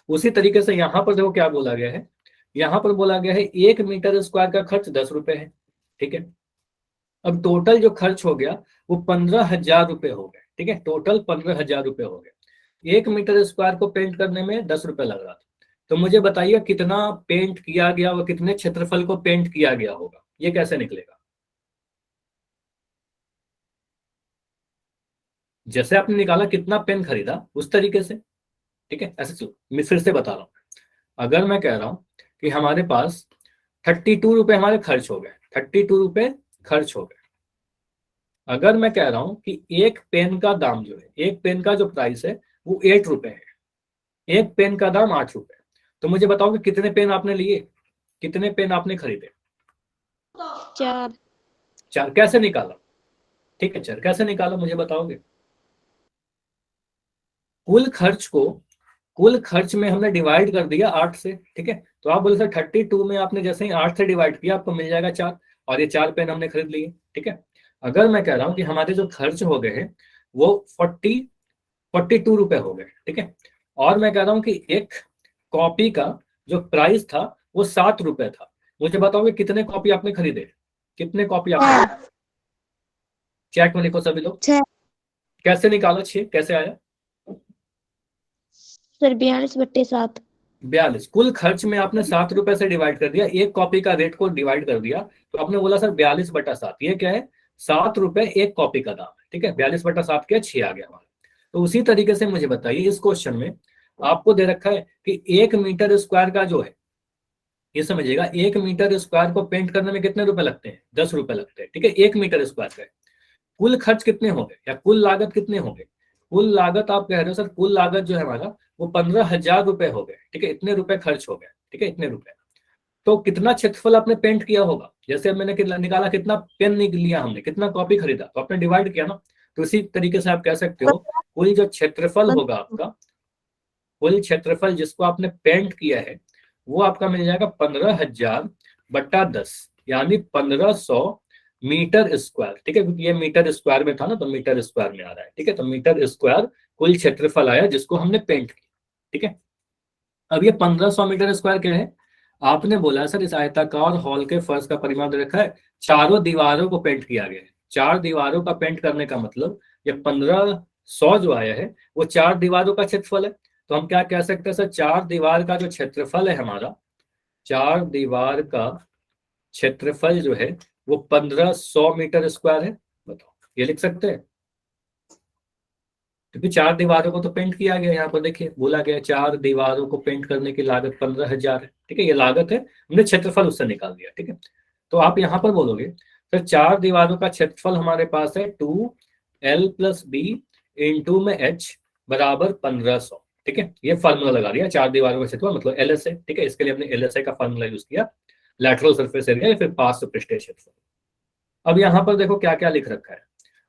उसी तरीके से यहां पर देखो क्या बोला गया है, यहां पर बोला गया है 1 मीटर स्क्वायर का खर्च 10 रुपए है। ठीक है, अब टोटल जो खर्च हो गया वो 15,000 रुपए हो गए। ठीक है, टोटल 15,000 रुपए हो गए। 1 मीटर स्क्वायर को पेंट करने में 10 रुपए लग रहा था, तो मुझे बताइए कितना पेंट किया गया और कितने क्षेत्रफल को पेंट किया गया होगा, ये कैसे निकलेगा? जैसे आपने निकाला कितना पेन खरीदा उस तरीके से। ठीक है, ऐसे चलो मैं फिर से बता रहा हूँ। अगर मैं कह रहा हूँ कि हमारे पास 32 रुपए हमारे खर्च हो गए, 32 रुपए खर्च हो गए। अगर मैं कह रहा हूं कि एक पेन का दाम जो है, एक पेन का जो प्राइस है वो 8 रुपए है, एक पेन का दाम 8 रुपए, तो मुझे बताओ कि कितने पेन आपने लिए, कितने पेन आपने खरीदे? 4। 4। कैसे निकाला? ठीक है, 4 कैसे निकाला मुझे बताओगे? कुल खर्च में हमने डिवाइड कर दिया 8 से। ठीक है, तो आप बोले सर 32 में आपने जैसे ही 8 से डिवाइड किया आपको मिल जाएगा 4, और ये 4 पेन हमने खरीद लिए। ठीक है, अगर मैं कह रहा हूं कि हमारे जो खर्च हो गए हैं वो 42 रुपए हो गए। ठीक है, और मैं कह रहा हूं कि एक कॉपी का जो प्राइस था वो 7 रुपए था, मुझे बताओगे कितने कॉपी आपने खरीदे, कितने कॉपी आपने खरीदे? चैट में लिखो सभी लोग। 6 कैसे निकाला 6, कैसे आया? सर 42/7। 42। कुल खर्च में आपने 7 रुपए से डिवाइड कर दिया, एक कॉपी का रेट को डिवाइड कर दिया, तो आपने बोला सर 42/7, ये क्या है, 7 रुपए एक कॉपी का दाम है। ठीक है, 42/7 क्या, 6 आ गया हमारा। तो उसी तरीके से मुझे बताइए इस क्वेश्चन में आपको दे रखा है कि 1 मीटर स्क्वायर का जो है, ये समझिएगा, 1 मीटर स्क्वायर को पेंट करने में कितने रुपए लगते हैं, 10 रुपए लगते हैं। ठीक है, 1 मीटर स्क्वायर का कुल खर्च कितने हो गए, या कुल लागत कितने हो गए? कुल लागत आप कह रहे हो सर, कुल लागत जो है हमारा वो 15,000 रुपए हो गए। ठीक है, इतने रुपए खर्च हो गए। ठीक है, इतने रुपए, तो कितना क्षेत्रफल आपने पेंट किया होगा? जैसे अब मैंने निकाला कितना पेन लिया हमने, कितना कॉपी खरीदा, तो आपने डिवाइड किया ना, तो इसी तरीके से आप कह सकते हो कुल जो क्षेत्रफल होगा आपका, कुल क्षेत्रफल जिसको आपने पेंट किया है वो आपका मिल जाएगा 15,000/10, यानी 1500 मीटर स्क्वायर। ठीक है, क्योंकि ये मीटर स्क्वायर में था ना, तो मीटर स्क्वायर में आ रहा है। ठीक है, तो मीटर स्क्वायर कुल क्षेत्रफल आया जिसको हमने पेंट किया। ठीक है, अब ये 1500 मीटर स्क्वायर क्या है, आपने बोला सर इस आयताकार हॉल के फर्श का परिमाण दे रखा है, चारों दीवारों को पेंट किया गया है। 4 दीवारों का पेंट करने का मतलब ये 1500 जो आया है वो 4 दीवारों का क्षेत्रफल है। तो हम क्या कह सकते हैं सर, 4 दीवार का जो क्षेत्रफल है हमारा, 4 दीवार का क्षेत्रफल जो है वो 1500 मीटर स्क्वायर है। बताओ, ये लिख सकते हैं? क्योंकि 4 दीवारों को तो पेंट किया गया, यहाँ पर देखिए बोला गया 4 दीवारों को पेंट करने की लागत 15,000 है। ठीक है, ये लागत है, हमने क्षेत्रफल उससे निकाल दिया। ठीक है, तो आप यहाँ पर बोलोगे सर चार दीवारों का क्षेत्रफल हमारे पास है 2l+b इंटू में h बराबर 1500। ठीक है, ये फार्मूला लगा दिया, चार दीवारों का क्षेत्रफल मतलब LSA। ठीक है, इसके लिए हमने LSA का फार्मूला यूज किया, लैटरल सरफेस एरिया या फिर पार्श्व पृष्ठीय क्षेत्रफल। अब यहाँ पर देखो क्या क्या लिख रखा है,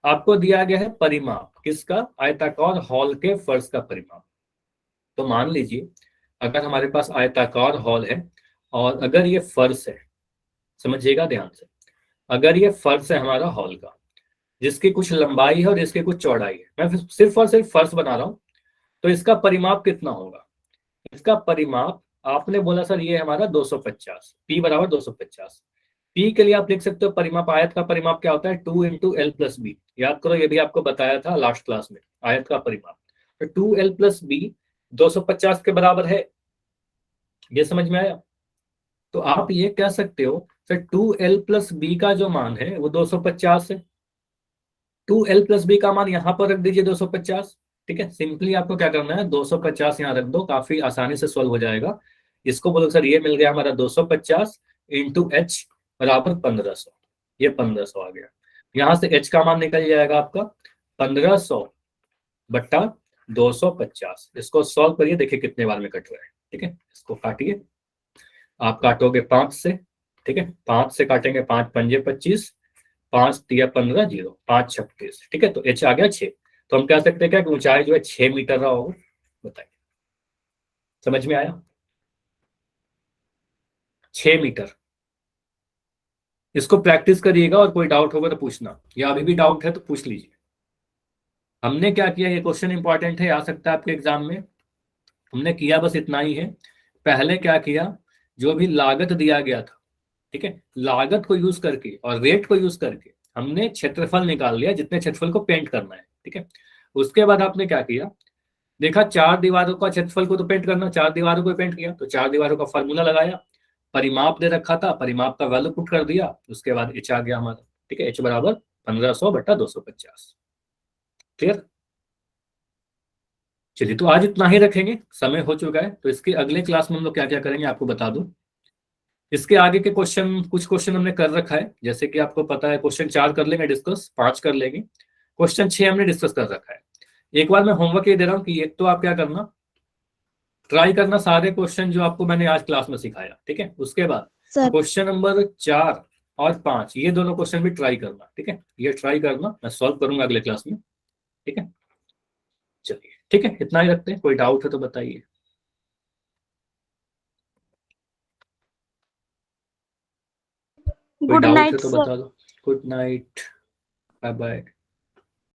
आपको दिया गया है परिमाप किसका, आयताकार हॉल के फर्श का परिमाप। तो मान लीजिए अगर हमारे पास आयताकार हॉल है और अगर ये फर्श है, समझिएगा ध्यान से, अगर ये फर्श है हमारा हॉल का जिसकी कुछ लंबाई है और इसकी कुछ चौड़ाई है, मैं सिर्फ और सिर्फ फर्श बना रहा हूं, तो इसका परिमाप कितना होगा, इसका परिमाप आपने बोला सर ये हमारा 250, p बराबर 250। p के लिए आप लिख सकते हो परिमाप, आयत का परिमाप क्या होता है 2 × l+b, याद करो ये भी आपको बताया था लास्ट क्लास में, आयत का परिमाप। तो 2l+b 250 के बराबर है, ये समझ में आया। तो आप ये कह सकते हो सर 2l+b का जो मान है वो 250 है, 2l+b का मान यहां पर रख दीजिए 250। ठीक है, सिंपली आपको क्या करना है 250 यहाँ रख दो, काफी आसानी से सॉल्व हो जाएगा। इसको बोलो सर ये मिल गया हमारा 250 इंटू h बराबर 1500, ये 1500 आ गया। यहां से h का मान निकल जाएगा आपका 1500 बट्टा 250। इसको सॉल्व करिए, देखिए कितने बार में कट रहा है। ठीक है, इसको काटिए, आप काटोगे 5 से। ठीक है, 5 से काटेंगे, 5 पंजे 25, 5 तिया 15, 0 5 36। ठीक है, तो h आ गया 6। तो हम कह सकते हैं क्या कि ऊंचाई जो है 6 मीटर रहा होगा, बताइए समझ में आया, 6 मीटर। इसको प्रैक्टिस करिएगा और कोई डाउट होगा तो पूछना, या अभी भी डाउट है तो पूछ लीजिए। हमने क्या किया, ये क्वेश्चन इंपॉर्टेंट है, आ सकता है आपके एग्जाम में। हमने किया बस इतना ही है, पहले क्या किया, जो भी लागत दिया गया था, ठीक है, लागत को यूज करके और रेट को यूज करके हमने क्षेत्रफल निकाल लिया, जितने क्षेत्रफल को पेंट करना है। ठीक है, उसके बाद आपने क्या किया, देखा चार दीवारों का क्षेत्रफल को तो पेंट करना, चार दीवारों को पेंट किया, तो चार दीवारों का फॉर्मूला लगाया, परिमाप दे रखा था, परिमाप का वैल्यू पुट कर दिया, उसके बाद h आ गया हमारा। ठीक है, h बराबर 1500 बट्टा 250। क्लियर, चलिए तो आज इतना ही रखेंगे, समय हो चुका है। तो इसके अगले क्लास में हम लोग क्या क्या करेंगे आपको बता दूं। इसके आगे के क्वेश्चन, कुछ क्वेश्चन हमने कर रखा है, जैसे कि आपको पता है क्वेश्चन 4 कर लेंगे डिस्कस, 5 कर लेंगे, क्वेश्चन 6 हमने डिस्कस कर रखा है। एक बार मैं होमवर्क ये दे रहा हूँ कि एक तो आप क्या करना, ट्राई करना सारे क्वेश्चन जो आपको मैंने आज क्लास में सिखाया। ठीक है, उसके बाद सर क्वेश्चन नंबर 4 और 5 ये दोनों क्वेश्चन भी ट्राई करना। ठीक है, ये ट्राई करना, मैं सॉल्व करूंगा अगले क्लास में। ठीक है, चलिए ठीक है, इतना ही रखते हैं, कोई डाउट है तो बताइए। कोई गुड डाउट है नाइट तो सर। बता दो। Good night, bye bye.